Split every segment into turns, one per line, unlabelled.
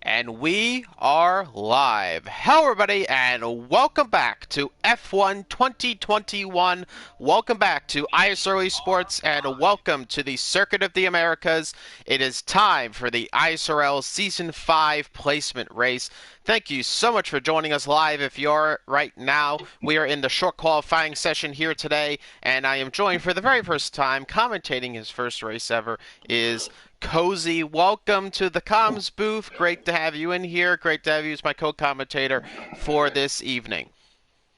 And we are live. Hello, everybody, and welcome back to F1 2021. Welcome back to ISRL Esports, and welcome to the Circuit of the Americas. It is time for the ISRL Season 5 placement race. Thank you so much for joining us live. If you're right now, we are in the short qualifying session here today, and I am joined for the very first time, commentating his first race ever, is Cozy. Welcome to the comms booth. Great to have you in here. Great to have you as my co-commentator for this evening.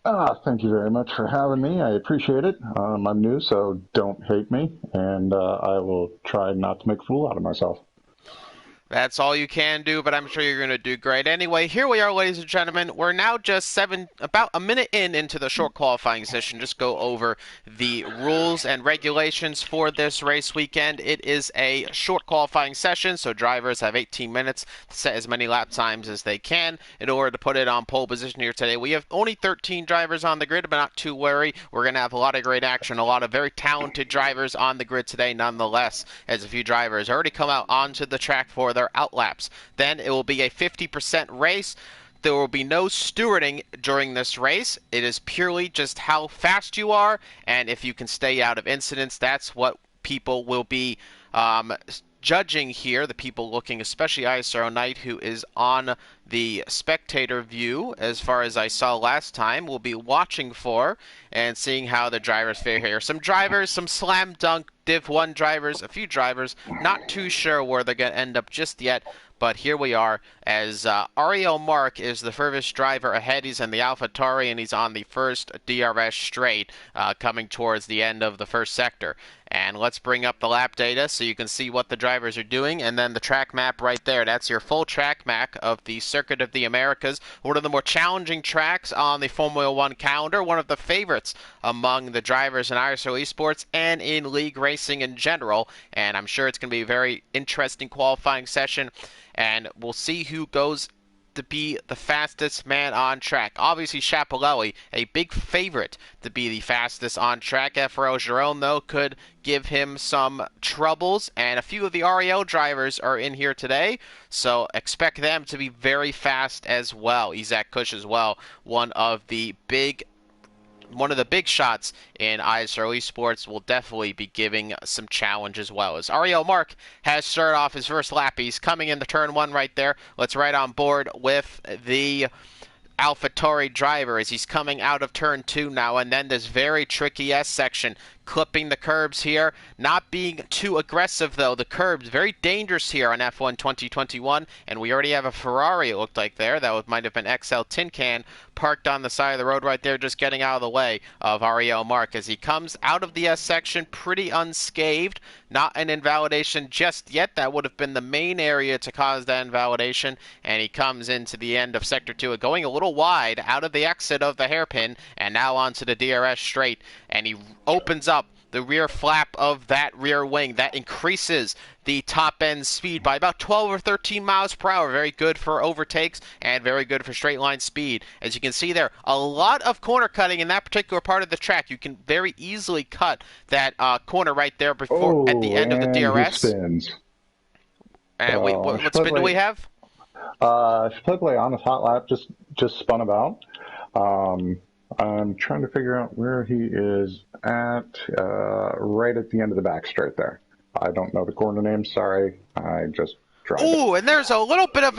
Thank you very much for having me. I appreciate it. I'm new, so don't hate me, and I will try not to make a fool out of myself.
That's all you can do, but I'm sure you're going to do great. Anyway, here we are, ladies and gentlemen. We're now just about a minute into the short qualifying session. Just go over the rules and regulations for this race weekend. It is a short qualifying session, so drivers have 18 minutes to set as many lap times as they can in order to put it on pole position here today. We have only 13 drivers on the grid, but not too worry. We're going to have a lot of great action, a lot of very talented drivers on the grid today nonetheless, as a few drivers already come out onto the track for their outlaps. Then it will be a 50% race. There will be no stewarding during this race. It is purely just how fast you are, and if you can stay out of incidents. That's what people will be judging here. The people looking, especially ISRO Knight, who is on the spectator view, as far as I saw last time, will be watching for and seeing how the drivers fare here. Some drivers, some slam dunk Div 1 drivers, a few drivers, not too sure where they're going to end up just yet. But here we are, as Ariel Mark is the furthest driver ahead. He's in the AlphaTauri, and he's on the first DRS straight, coming towards the end of the first sector. And let's bring up the lap data so you can see what the drivers are doing, and then the track map right there. That's your full track map of the Circuit of the Americas, one of the more challenging tracks on the Formula One calendar, one of the favorites among the drivers in ISRL Esports and in league racing in general. And I'm sure it's going to be a very interesting qualifying session, and we'll see who goes to be the fastest man on track. Obviously, Chapelelli, a big favorite to be the fastest on track. FRL Giron, though, could give him some troubles, and a few of the REL drivers are in here today, so expect them to be very fast as well. Isaac Kush as well, one of the big shots in ISRL Esports, will definitely be giving some challenge as well. As Ariel Mark has started off his first lap, he's coming into turn one right there. Let's right on board with the AlphaTauri driver as he's coming out of turn two now, and then this very tricky S section, clipping the curbs here, not being too aggressive though. The curbs very dangerous here on F1 2021, and we already have a Ferrari, it looked like there. That might have been XL Tin Can parked on the side of the road right there, just getting out of the way of Ariel Mark as he comes out of the S section pretty unscathed. Not an invalidation just yet. That would have been the main area to cause that invalidation, and he comes into the end of sector two, going a little wide out of the exit of the hairpin, and now onto the DRS straight, and he opens up the rear flap of that rear wing. That increases the top end speed by about 12 or 13 miles per hour. Very good for overtakes and very good for straight line speed. As you can see there, a lot of corner cutting in that particular part of the track. You can very easily cut that corner right there before at the end of the DRS.
He spins.
And what spin do we have?
Chipletti on his hot lap just spun about. I'm trying to figure out where he is at, right at the end of the back straight there. I don't know the corner name. Sorry, I just tried.
Ooh, and there's a little bit of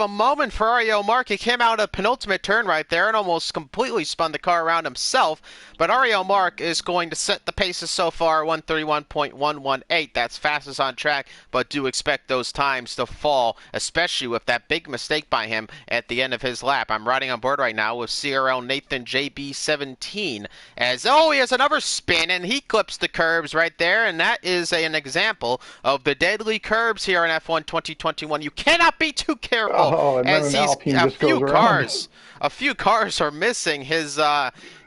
a moment for Ariel Mark. He came out of penultimate turn right there and almost completely spun the car around himself. But Ariel Mark is going to set the paces so far, 131.118. That's fastest on track, but do expect those times to fall, especially with that big mistake by him at the end of his lap. I'm riding on board right now with CRL Nathan JB17 as, he has another spin, and he clips the curbs right there, and that is an example of the deadly curbs here in F1 2021. You cannot be too careful,
And
as
then
he's
Alpine just goes around.
A few cars are missing his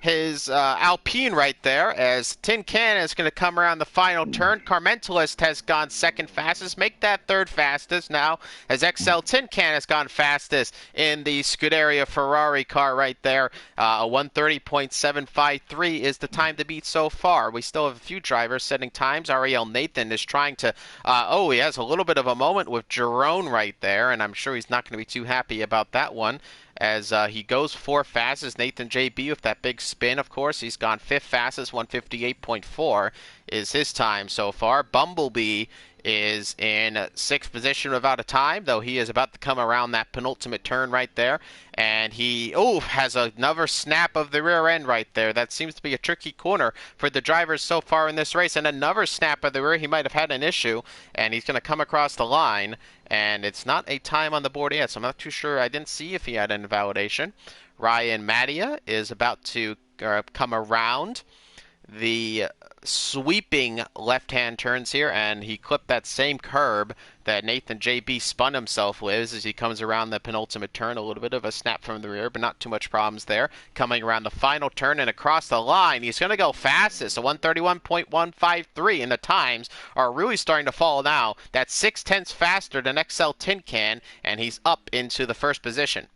his Alpine right there, as Tin Can is going to come around the final turn. Carmentalist has gone second fastest, make that third fastest now, as XL Tin Can has gone fastest in the Scuderia Ferrari car right there. 1:30.753 is the time to beat so far. We still have a few drivers setting times. Ariel Nathan is trying to, he has a little bit of a moment with Jerome right there, and I'm sure he's not going to be too happy about that one as he goes fourth fastest. Nathan JB with that big spin, of course. He's gone fifth fastest, 158.4 is his time so far. Bumblebee is in sixth position without a time, though he is about to come around that penultimate turn right there. And he, has another snap of the rear end right there. That seems to be a tricky corner for the drivers so far in this race. And another snap of the rear, he might have had an issue, and he's going to come across the line. And it's not a time on the board yet, so I'm not too sure. I didn't see if he had an invalidation. Ryan Mattia is about to come around the sweeping left-hand turns here, and he clipped that same curb that Nathan JB spun himself with as he comes around the penultimate turn. A little bit of a snap from the rear, but not too much problems there. Coming around the final turn and across the line, he's going to go fastest, a 1:31.153, and the times are really starting to fall now. That's 0.6 faster than XL Tin Can, and he's up into the first position.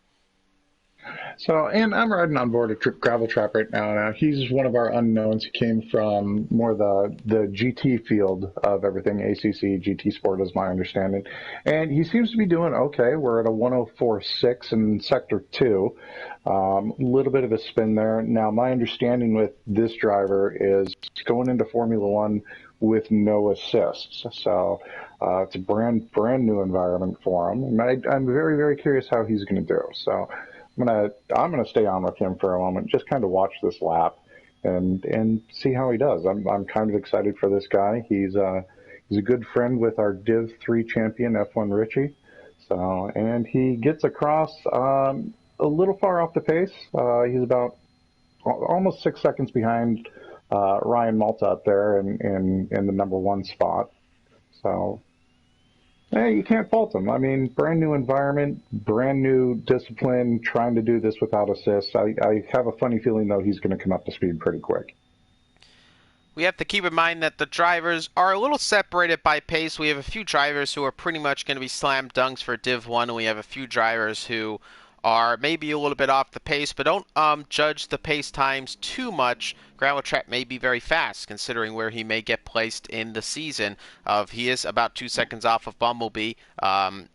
So, and I'm riding on board a gravel trap right now. Now he's one of our unknowns. He came from more the GT field of everything. ACC GT Sport is my understanding, and he seems to be doing okay. We're at a 104.6 in sector 2. A little bit of a spin there. Now, my understanding with this driver is going into Formula One with no assists. So it's a brand new environment for him. And I'm very, very curious how he's going to do. So I'm gonna stay on with him for a moment, just kind of watch this lap and see how he does. I'm kind of excited for this guy. He's a good friend with our Div 3 champion F1 Richie. So, and he gets across a little far off the pace. He's about almost 6 seconds behind Ryan Malta up there in the number 1 spot. So hey, you can't fault him. I mean, brand new environment, brand new discipline, trying to do this without assists. I have a funny feeling, though, he's going to come up to speed pretty quick.
We have to keep in mind that the drivers are a little separated by pace. We have a few drivers who are pretty much going to be slam dunks for Div 1, and we have a few drivers who are maybe a little bit off the pace, but don't judge the pace times too much. Gravel Trap may be very fast, considering where he may get placed in the season. He is about 2 seconds off of Bumblebee, and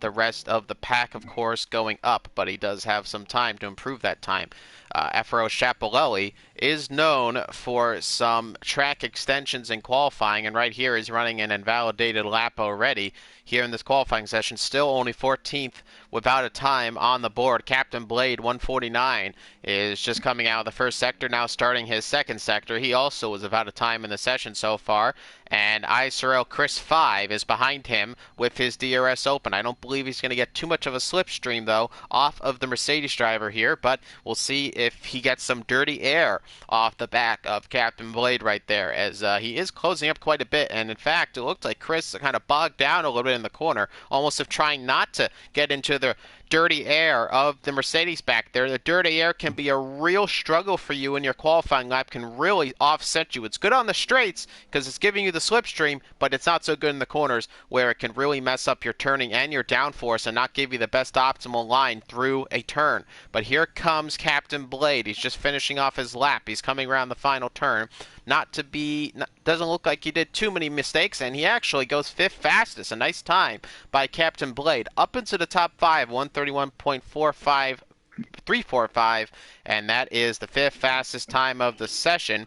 the rest of the pack, of course, going up, but he does have some time to improve that time. Efro Schiaparelli is known for some track extensions in qualifying, and right here he's running an invalidated lap already here in this qualifying session. Still only 14th without a time on the board. Captain Blade 149 is just coming out of the first sector, now starting his second sector. He also was without a time in the session so far, and ISRL Chris 5 is behind him with his DRS open. I don't believe he's going to get too much of a slipstream, though, off of the Mercedes driver here, but we'll see if he gets some dirty air off the back of Captain Blade right there, as he is closing up quite a bit. And in fact, it looked like Chris kind of bogged down a little bit in the corner, almost if trying not to get into the dirty air of the Mercedes back there. The dirty air can be a real struggle for you in your qualifying lap, can really offset you. It's good on the straights because it's giving you the slipstream, but it's not so good in the corners where it can really mess up your turning and your downforce and not give you the best optimal line through a turn. But here comes Captain Blade. He's just finishing off his lap. He's coming around the final turn. Doesn't look like he did too many mistakes, and he actually goes fifth fastest. A nice time by Captain Blade. Up into the top 5, 1:31.45345, and that is the fifth fastest time of the session.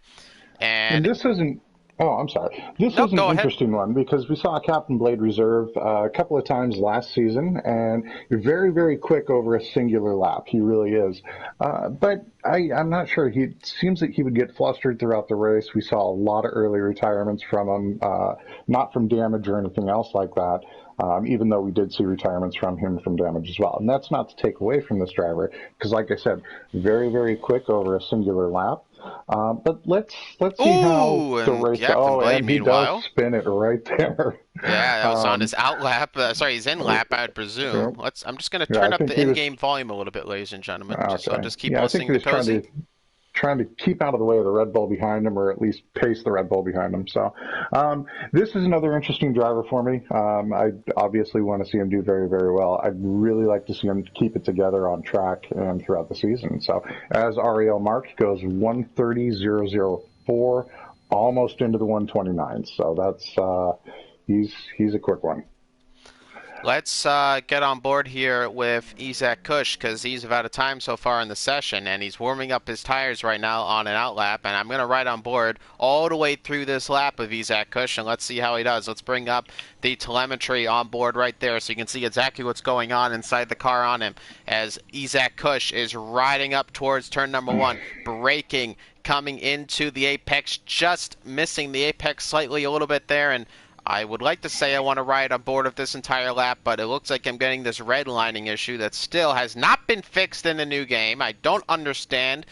And
And
this isn't. Oh, I'm sorry. This
nope,
is an
go ahead.
interesting one because we saw Captain Blade Reserve a couple of times last season, and you're very, very quick over a singular lap. He really is. But I'm not sure. It seems that he would get flustered throughout the race. We saw a lot of early retirements from him, not from damage or anything else like that. Even though we did see retirements from him from damage as well. And that's not to take away from this driver, because like I said, very, very quick over a singular lap. But let's see how
Ooh,
the
and
race.
Captain
Oh,
Blade,
and he does
meanwhile.
spin it right there.
Yeah, that was on
um,
his out lap. Sorry, his in lap, I would presume.
so,
I'm just going to
yeah, I
turn up
think
the
he was
in-game volume a little bit, ladies and gentlemen. So
okay.
just keep
Yeah, I think
listening
he
to
was trying to.
Cozy.
trying to keep out of the way of the Red Bull behind him, or at least pace the Red Bull behind him. So this is another interesting driver for me. I obviously want to see him do very, very well. I'd really like to see him keep it together on track and throughout the season. So as Ariel marked, goes 130.004, almost into the 129. So that's he's a quick one.
Let's get on board here with Isaac Kush because he's out of time so far in the session, and he's warming up his tires right now on an out lap. And I'm going to ride on board all the way through this lap of Isaac Kush, and let's see how he does. Let's bring up the telemetry on board right there so you can see exactly what's going on inside the car on him as Isaac Kush is riding up towards turn number 1, braking, coming into the apex, just missing the apex slightly a little bit there, and I would like to say I want to ride on board of this entire lap, but it looks like I'm getting this redlining issue that still has not been fixed in the new game. I don't understand,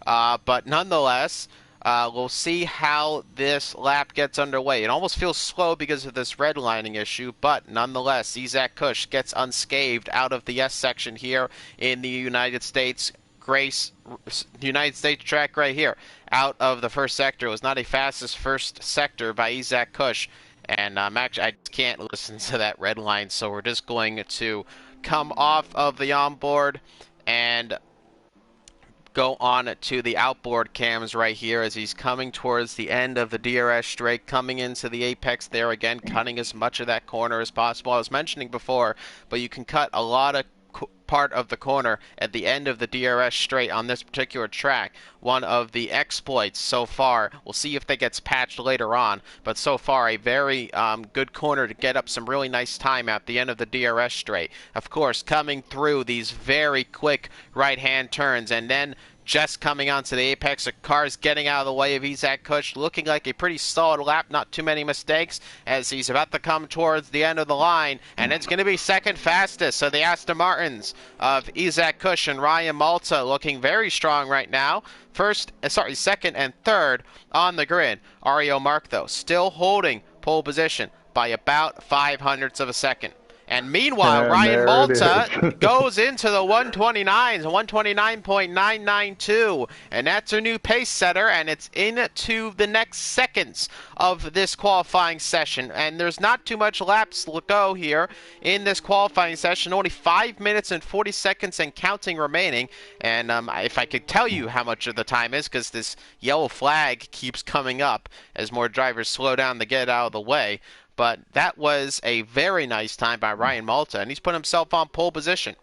but nonetheless, we'll see how this lap gets underway. It almost feels slow because of this redlining issue, but nonetheless, Isaac Kush gets unscathed out of the S section here in the United States. United States track right here, out of the first sector. It was not a fastest first sector by Isaac Kush. And actually, I can't listen to that red line, so we're just going to come off of the onboard and go on to the outboard cams right here as he's coming towards the end of the DRS straight, coming into the apex there again, cutting as much of that corner as possible. I was mentioning before, but you can cut a lot of part of the corner at the end of the DRS straight on this particular track. One of the exploits so far, we'll see if that gets patched later on, but so far a very good corner to get up some really nice time at the end of the DRS straight. Of course, coming through these very quick right-hand turns, and then just coming onto the apex, the car's getting out of the way of Isaac Kush, looking like a pretty solid lap, not too many mistakes, as he's about to come towards the end of the line, and it's going to be second fastest. So the Aston Martins of Isaac Kush and Ryan Malta looking very strong right now. Second and third on the grid. Ario Mark, though, still holding pole position by about 0.05 of a second. And meanwhile,
And
Ryan
there it
Malta
is.
goes into the 129s, 129.992, and that's a new pace setter, and it's into the next seconds of this qualifying session. And there's not too much laps to go here in this qualifying session, only 5 minutes and 40 seconds and counting remaining. And if I could tell you how much of the time is, because this yellow flag keeps coming up as more drivers slow down to get out of the way. But that was a very nice time by Ryan Malta, and he's put himself on pole position.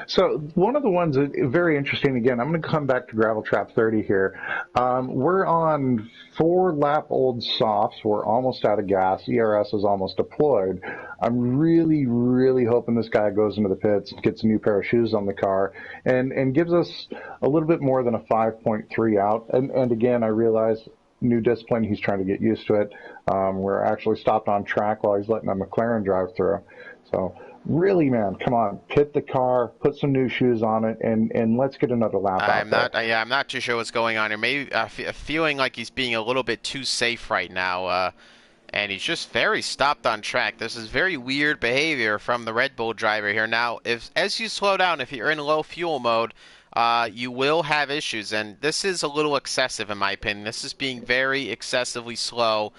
So one of the ones that very interesting. Again, I'm going to come back to Gravel Trap 30 here. We're on 4-lap-old softs. We're almost out of gas. ERS is almost deployed. I'm really, really hoping this guy goes into the pits, gets a new pair of shoes on the car, and gives us a little bit more than a 5.3 out. And again, I realize new discipline. He's trying to get used to it. We're actually stopped on track while he's letting a McLaren drive through. So really, man, come on, pit the car, put some new shoes on it, and let's get another lap out there.
I'm not too sure what's going on here. Maybe feeling like he's being a little bit too safe right now, and he's just very stopped on track. This is very weird behavior from the Red Bull driver here. Now, as you slow down, if you're in low fuel mode, you will have issues, and this is a little excessive in my opinion. This is being very excessively slow,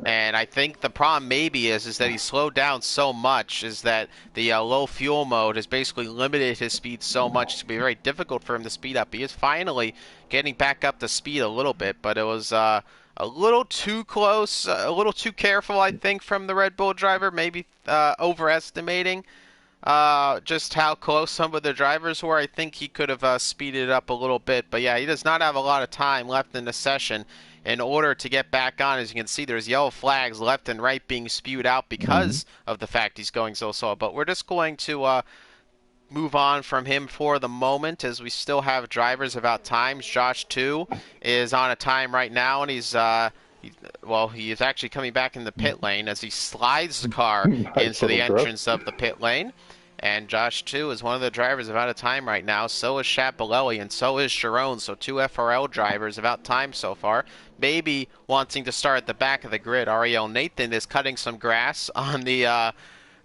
and I think the problem maybe is that he slowed down so much, is that the low fuel mode has basically limited his speed so much to be very difficult for him to speed up. He is finally getting back up to speed a little bit, but it was a little too close, a little too careful, I think, from the Red Bull driver, maybe overestimating just how close some of the drivers were. I think he could have speeded it up a little bit. But yeah, he does not have a lot of time left in the session in order to get back on. As you can see, there's yellow flags left and right being spewed out because of the fact he's going so slow. But we're just going to move on from him for the moment, as we still have drivers about times. Josh 2 is on a time right now, and he's he is actually coming back in the pit lane as he slides the car
Nice
into the
little drift.
entrance of the pit lane. And Josh 2 is one of the drivers about a time right now. So is Chapelelli, and so is Sharon. So 2 FRL drivers about time so far. Maybe wanting to start at the back of the grid. Ariel Nathan is cutting some grass on the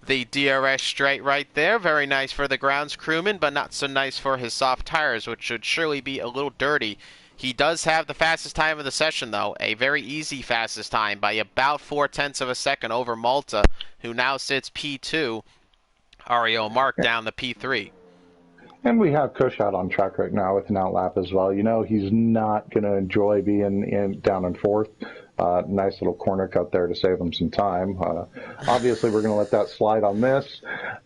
the DRS straight right there. Very nice for the grounds crewman, but not so nice for his soft tires, which should surely be a little dirty. He does have the fastest time of the session, though. A very easy fastest time by about 4/10 of a second over Malta, who now sits P2. Ariel Mark down the P3.
And we have Kush out on track right now with an outlap as well. You know, he's not going to enjoy being down in fourth. Nice little corner cut there to save him some time. Obviously, we're going to let that slide on this.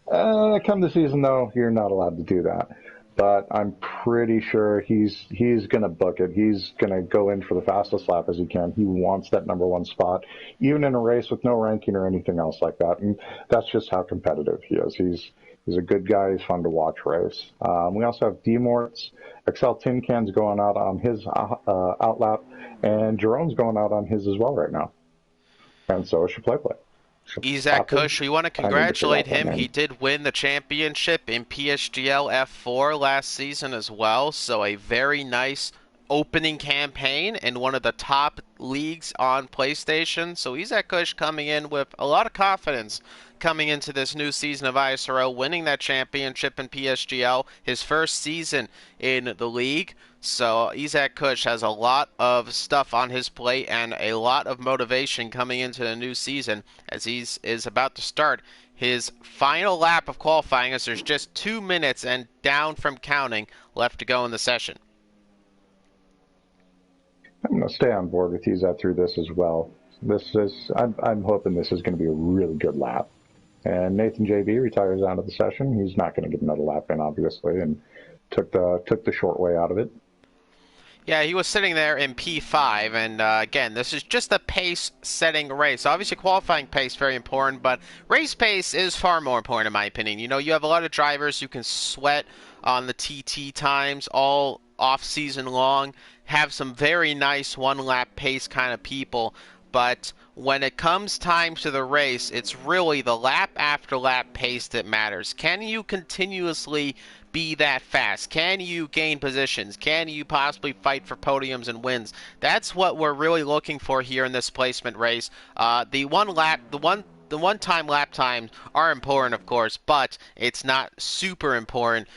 Come the season, though, you're not allowed to do that. But I'm pretty sure he's going to book it. He's going to go in for the fastest lap as he can. He wants that number one spot, even in a race with no ranking or anything else like that. And that's just how competitive he is. He's a good guy. He's fun to watch race. We also have D-Morts. Excel Tin Can's going out on his outlap, and Jerome's going out on his as well right now. And so is Play.
Isaac Kush, we want to congratulate him. He did win the championship in PSGL F4 last season as well, so a very nice opening campaign in one of the top leagues on PlayStation. So Isaac Kush coming in with a lot of confidence coming into this new season of ISRL, winning that championship in PSGL, his first season in the league. So Isaac Kush has a lot of stuff on his plate and a lot of motivation coming into the new season as he is about to start his final lap of qualifying, as there's just 2 minutes and down from counting left to go in the session.
I'm going to stay on board with Isaac through this as well. I'm hoping this is going to be a really good lap. And Nathan JB retires out of the session. He's not going to get another lap in, obviously, and took the short way out of it.
Yeah, he was sitting there in P5, and again, this is just a pace-setting race. Obviously, qualifying pace very important, but race pace is far more important, in my opinion. You know, you have a lot of drivers who can sweat on the TT times all off-season long, have some very nice one-lap pace kind of people, but when it comes time to the race, it's really the lap after lap pace that matters. Can you continuously be that fast? Can you gain positions? Can you possibly fight for podiums and wins? That's what we're really looking for here in this placement race. The one-time lap times are important, of course, but it's not super important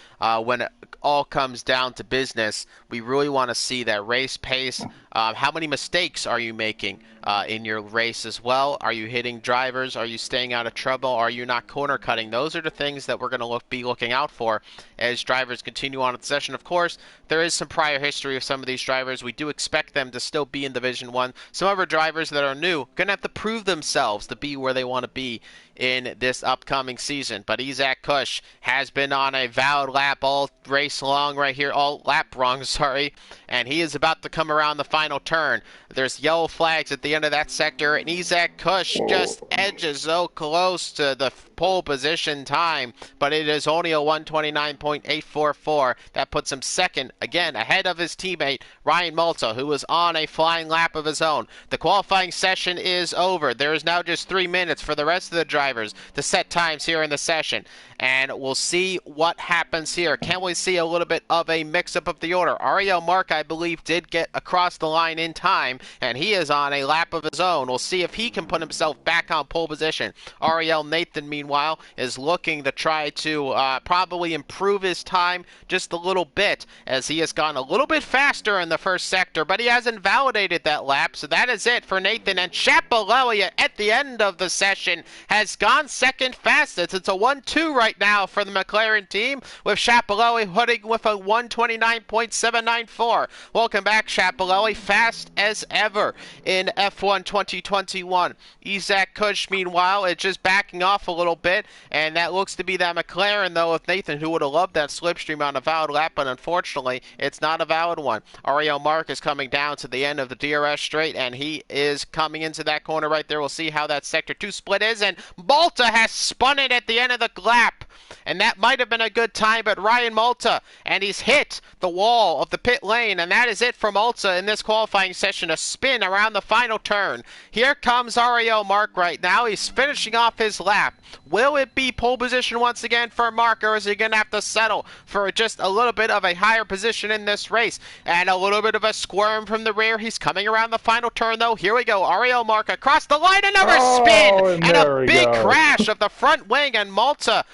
when it all comes down to business. We really want to see that race pace. How many mistakes are you making in your race as well? Are you hitting drivers? Are you staying out of trouble? Are you not corner cutting? Those are the things that we're going to be looking out for as drivers continue on in the session. Of course, there is some prior history of some of these drivers. We do expect them to still be in Division 1. Some other drivers that are new going to have to prove themselves to be where they want to be in this upcoming season. But Isaac Kush has been on a valid lap all race long right here, all lap wrong, sorry, and he is about to come around the final turn. There's yellow flags at the end of that sector, and Isaac Kush just edges so close to the pole position time, but it is only a 129.844. That puts him second, again, ahead of his teammate, Ryan Malta, who was on a flying lap of his own. The qualifying session is over. There is now just 3 minutes for the rest of the drivers to set times here in the session, and we'll see what happens here. Can we see a little bit of a mix-up of the order? Ariel Mark, I believe, did get across the line in time, and he is on a lap of his own. We'll see if he can put himself back on pole position. Ariel Nathan, meanwhile, is looking to try to probably improve his time just a little bit, as he has gone a little bit faster in the first sector, but he hasn't validated that lap, so that is it for Nathan. And Chapelelli at the end of the session has gone second fastest. It's a 1-2 right now for the McLaren team, with Chapelelli hitting with a 129.794. Welcome back, Chapelelli, fast as ever in F1 2021. Isaac Kush, meanwhile, is just backing off a little bit, and that looks to be that McLaren, though, with Nathan, who would have loved that slipstream on a valid lap, but unfortunately, it's not a valid one. Ariel Mark is coming down to the end of the DRS straight, and he is coming into that corner right there. We'll see how that Sector 2 split is, and Malta has spun it at the end of the lap. And that might have been a good time, but Ryan Malta, and he's hit the wall of the pit lane, and that is it for Malta in this qualifying session. A spin around the final turn. Here comes Ariel Mark right now. He's finishing off his lap. Will it be pole position once again for Mark, or is he going to have to settle for just a little bit of a higher position in this race? And a little bit of a squirm from the rear. He's coming around the final turn, though. Here we go. Ariel Mark across the line. Another spin
Oh, and
and a
there we
big
go.
crash of the front wing, and Malta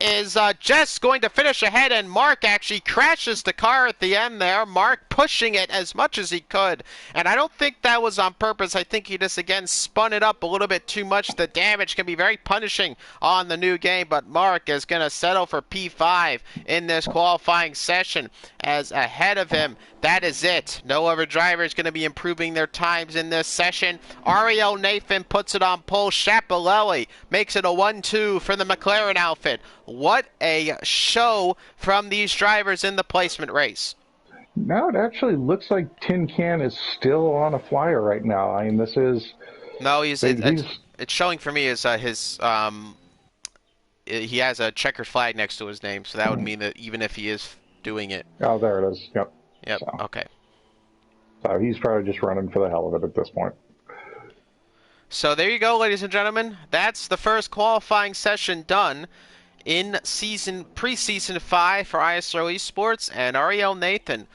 is just going to finish ahead, and Mark actually crashes the car at the end there. Mark pushing it as much as he could, and I don't think that was on purpose. I think he just again spun it up a little bit too much. The damage can be very punishing on the new game, but Mark is going to settle for P5 in this qualifying session, as ahead of him, that is it. No other driver is going to be improving their times in this session. Ariel Nathan puts it on pole. Schiaparelli makes it a 1-2 for the McLaren outfit. What a show from these drivers in the placement race.
Now it actually looks like Tin Can is still on a flyer right now. I mean, this is
No,
he's
it's showing for me as his he has a checkered flag next to his name, so that would mean that even if he is doing it.
oh, there it is. Yep.
Yep. Okay.
So he's probably just running for the hell of it at this point.
So there you go, ladies and gentlemen. That's the first qualifying session done in preseason 5 for ISRL Esports, and Ariel Nathan,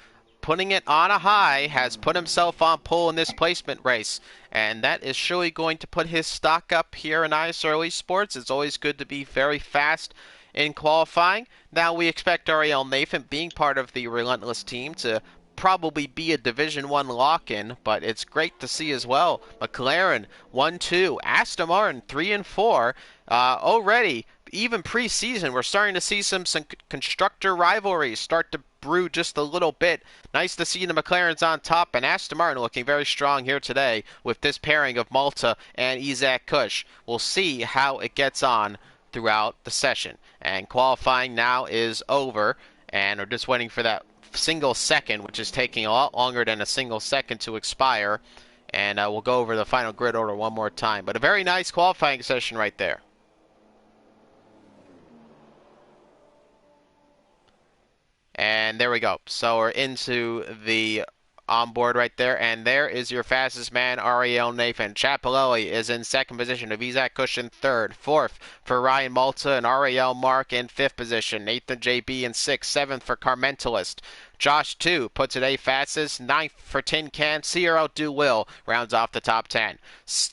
putting it on a high, has put himself on pole in this placement race, and that is surely going to put his stock up here in ISRL Esports. It's always good to be very fast in qualifying. Now we expect Ariel Nathan, being part of the Relentless team, to probably be a Division 1 lock-in, but it's great to see as well. McLaren 1-2, Aston Martin 3-4. Already, even preseason, we're starting to see some constructor rivalries start to brew just a little bit. Nice to see the McLarens on top, and Aston Martin looking very strong here today with this pairing of Malta and Isaac Kush. We'll see how it gets on throughout the session. And qualifying now is over, and we're just waiting for that single second, which is taking a lot longer than a single second to expire. And we'll go over the final grid order one more time. But a very nice qualifying session right there. And there we go. So we're into the onboard right there, and there is your fastest man, Ariel Nathan. Schiaparelli is in second position, Isaac Kush in third. Fourth for Ryan Malta and Ariel Mark in fifth position. Nathan JB in sixth. Seventh for Carmentalist. Josh 2 puts it a fastest. Ninth for Tin Can. Sierra Do Will rounds off the top 10.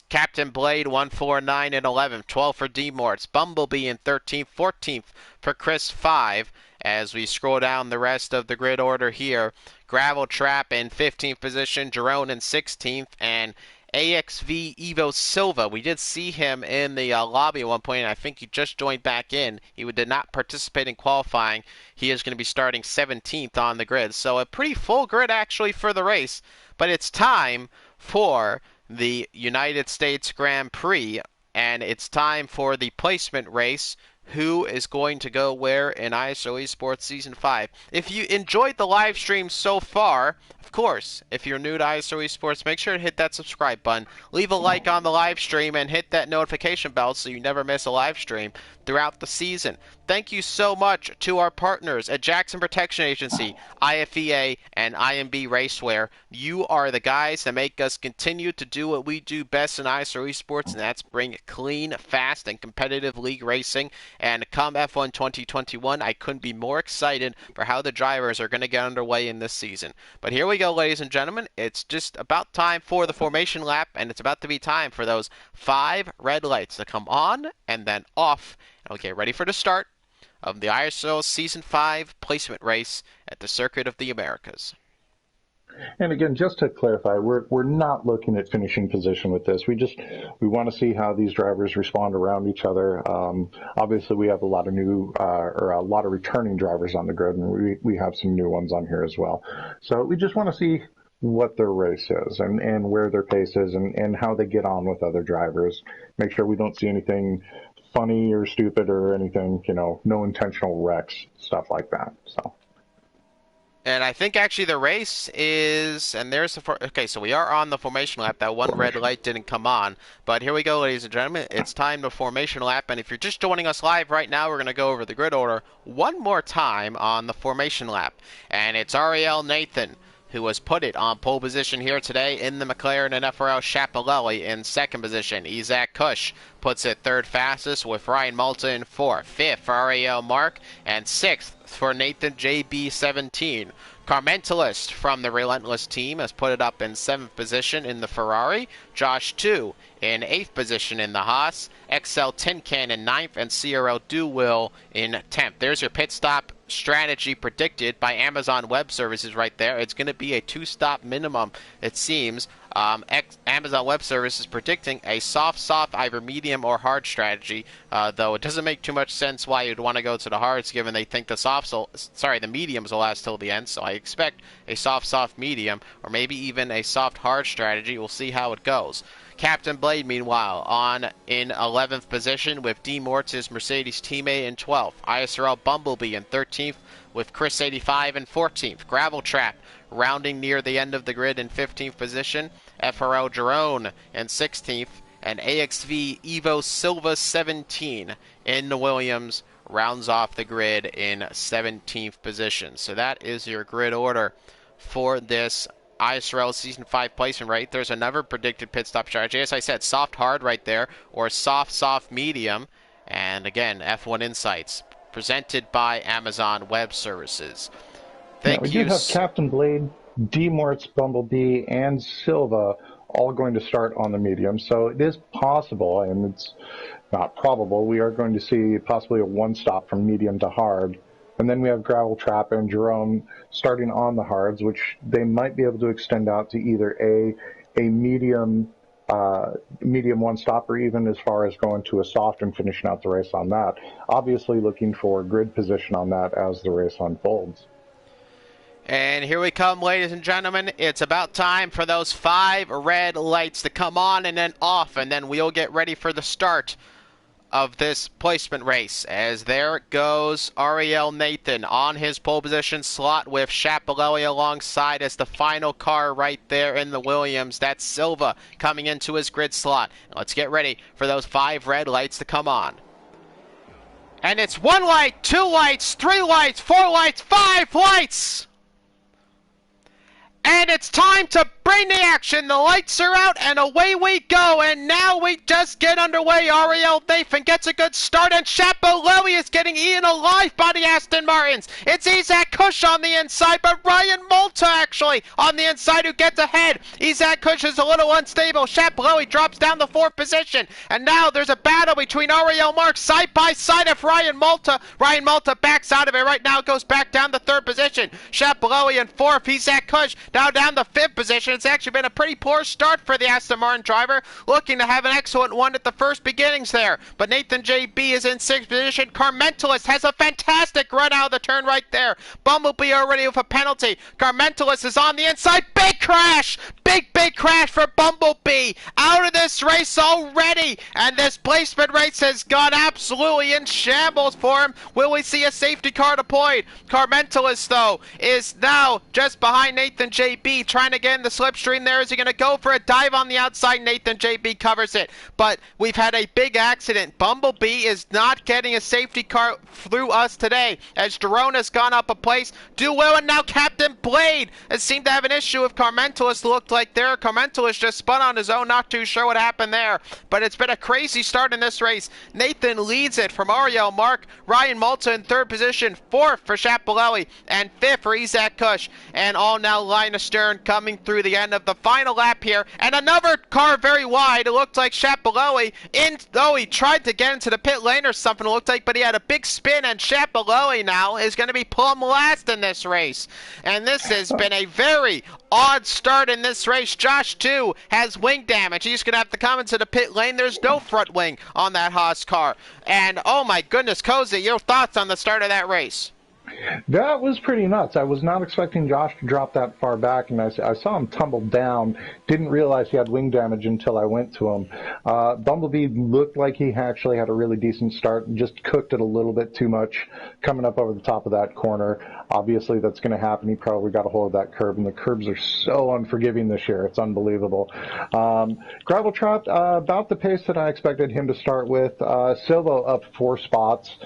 Captain Blade 149 in 11th. 12th for D-Morts. Bumblebee in 13th. 14th for Chris 5. As we scroll down the rest of the grid order here, Gravel Trap in 15th position, Jerome in 16th, and AXV Evo Silva. We did see him in the lobby at one point, and I think he just joined back in. He did not participate in qualifying. He is going to be starting 17th on the grid. So a pretty full grid actually for the race, but it's time for the United States Grand Prix, and it's time for the placement race. Who is going to go where in ISRL Esports Season 5. If you enjoyed the live stream so far, of course, if you're new to ISRL Esports, make sure to hit that subscribe button, leave a like on the live stream, and hit that notification bell so you never miss a live stream throughout the season. Thank you so much to our partners at Jackson Protection Agency, IFEA, and IMB Racewear. You are the guys that make us continue to do what we do best in ISRL Esports, and that's bring clean, fast, and competitive league racing. And come F1 2021, I couldn't be more excited for how the drivers are going to get underway in this season. But here we go, ladies and gentlemen. It's just about time for the formation lap, and it's about to be time for those 5 red lights to come on and then off. And we'll get ready for the start of the ISRL Season 5 placement race at the Circuit of the Americas.
And again, just to clarify, we're not looking at finishing position with this. We want to see how these drivers respond around each other. Obviously, we have a lot of new or a lot of returning drivers on the grid, and we have some new ones on here as well. So we just want to see what their race is and where their pace is and how they get on with other drivers. Make sure we don't see anything funny or stupid or anything, no intentional wrecks, stuff like that. So.
And I think actually the race is, and there's the, okay, so we are on the formation lap. That one red
Formation.
light didn't come on. But here we go, ladies and gentlemen. It's time the formation lap. And if you're just joining us live right now, we're going to go over the grid order one more time on the formation lap. And it's Ariel Nathan who has put it on pole position here today in the McLaren and FRL Schiaparelli in second position. Isaac Kush puts it third fastest with Ryan Malta in fourth. Fifth for Ariel Mark, and sixth for Nathan JB17. Carmentalist from the Relentless team has put it up in 7th position in the Ferrari. Josh 2 in 8th position in the Haas. XL Tin Can in 9th, and CRL Do Will in 10th. There's your pit stop strategy predicted by Amazon Web Services right there. It's going to be a 2-stop minimum, it seems. Amazon Web Services predicting a soft, either medium or hard strategy, though it doesn't make too much sense why you'd want to go to the hards, given they think the mediums will last till the end. So I expect a soft, medium, or maybe even a soft, hard strategy. We'll see how it goes. Captain Blade, meanwhile, in 11th position with D. Mortis, Mercedes teammate, in 12th. ISRL Bumblebee in 13th with Chris 85 in 14th. Gravel Trap rounding near the end of the grid in 15th position. FRL Jerome in 16th. And AXV Evo Silva 17 in the Williams rounds off the grid in 17th position. So that is your grid order for this ISRL Season 5 placement, right? There's another predicted pit stop strategy. As I said, soft hard right there, or soft medium. And again, F1 Insights, presented by Amazon Web Services.
Yeah, we do have Captain Blade, D. Moritz, Bumblebee, and Silva all going to start on the medium. So it is possible, and it's not probable, we are going to see possibly a one-stop from medium to hard. And then we have Gravel Trap and Jerome starting on the hards, which they might be able to extend out to either a medium one stop, or even as far as going to a soft and finishing out the race on that. Obviously looking for grid position on that as the race unfolds.
And here we come, ladies and gentlemen. It's about time for those 5 red lights to come on and then off, and then we'll get ready for the start of this placement race, as there goes Ariel Nathan on his pole position slot with Schiaparelli alongside as the final car right there in the Williams. That's Silva coming into his grid slot. Let's get ready for those 5 red lights to come on. And it's 1 light, 2 lights, 3 lights, 4 lights, 5 lights! And it's time to bring the action. The lights are out and away we go. And now we just get underway. Ariel Nathan gets a good start, and Schiaparelli is getting eaten alive by the Aston Martins. It's Isaac Kush on the inside, but Ryan Malta actually on the inside who gets ahead. Isaac Kush is a little unstable. Schiaparelli drops down the 4th position. And now there's a battle between Ariel Mark side by side of Ryan Malta. Ryan Malta backs out of it right now, goes back down the 3rd position. Schiaparelli in 4th. Isaac Kush now down the 5th position. It's actually been a pretty poor start for the Aston Martin driver, looking to have an excellent one at the first beginnings there. But Nathan JB is in 6th position. Carmentalist has a fantastic run out of the turn right there. Bumblebee already with a penalty. Carmentalist is on the inside. Big crash! Big crash for Bumblebee. Out of this race already. And this placement race has gone absolutely in shambles for him. Will we see a safety car deployed? Carmentalist, though, is now just behind Nathan JB, trying to get in the slipstream there. Is he going to go for a dive on the outside? Nathan JB covers it. But we've had a big accident. Bumblebee is not getting a safety car through us today, as Jerome has gone up a place. Duel, and now Captain Blade has seemed to have an issue with Carmentalist, looked like there. Carmentalist just spun on his own, not too sure what happened there. But it's been a crazy start in this race. Nathan leads it from Ariel Mark. Ryan Malta in 3rd position. 4th for Schiaparelli, and 5th for Isaac Kush. And all now line astern coming through the end of the final lap here. And another car very wide. It looked like Schiaparelli, though he tried to get into the pit lane or something, it looked like, but he had a big spin, and Schiaparelli now is going to be plumb last in this race. And this has been a very odd start in this race. Josh, too, has wing damage. He's going to have to come into the pit lane. There's no front wing on that Haas car. And, oh my goodness, Cozy, your thoughts on the start of that race?
That was pretty nuts. I was not expecting Josh to drop that far back, and I saw him tumble down. Didn't realize he had wing damage until I went to him. Bumblebee looked like he actually had a really decent start, and just cooked it a little bit too much coming up over the top of that corner. Obviously, that's going to happen. He probably got a hold of that curb, and the curbs are so unforgiving this year. It's unbelievable. Gravel Trap, about the pace that I expected him to start with. Silva up 4 spots,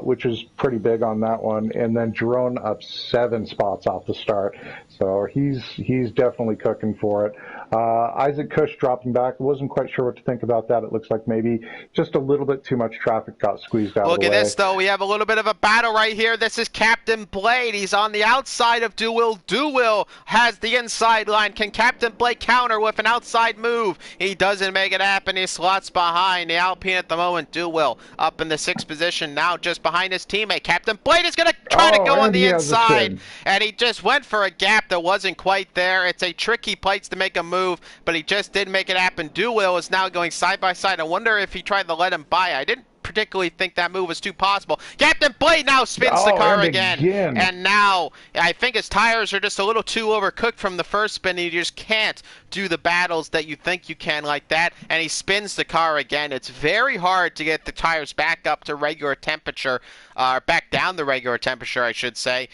which is pretty big on that one, and then Jerome up 7 spots off the start. So he's definitely cooking for it. Isaac Kush dropping back. I wasn't quite sure what to think about that. It looks like maybe just a little bit too much traffic got squeezed out of the
Look at
way.
this, though. We have a little bit of a battle right here. This is Captain Blade. He's on the outside of Duwill. Duwill has the inside line. Can Captain Blade counter with an outside move? He doesn't make it happen. He slots behind the Alpine at the moment. Duwill up in the 6th position, now just behind his teammate. Captain Blade is going to try to
Oh,
go on
and
the
he has a
inside,
spin.
and he just went for a gap that wasn't quite there. It's a tricky place to make a move, but he just didn't make it happen. Duwill is now going side by side. I wonder if he tried to let him by. I didn't particularly think that move was too possible. Captain Blade now spins the
Oh,
car
and
again.
again.
And now, I think his tires are just a little too overcooked from the first spin. He just can't do the battles that you think you can like that. And he spins the car again. It's very hard to get the tires back up to regular temperature, back down to regular temperature, I should say,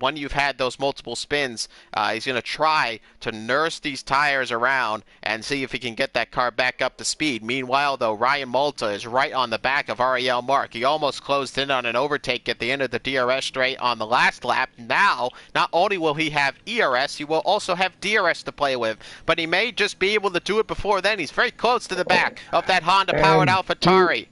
when you've had those multiple spins. He's going to try to nurse these tires around and see if he can get that car back up to speed. Meanwhile, though, Ryan Malta is right on the back of Ariel Mark. He almost closed in on an overtake at the end of the DRS straight on the last lap. Now, not only will he have ERS, he will also have DRS to play with, but he may just be able to do it before then. He's very close to the back of that Honda-powered
And
AlphaTauri.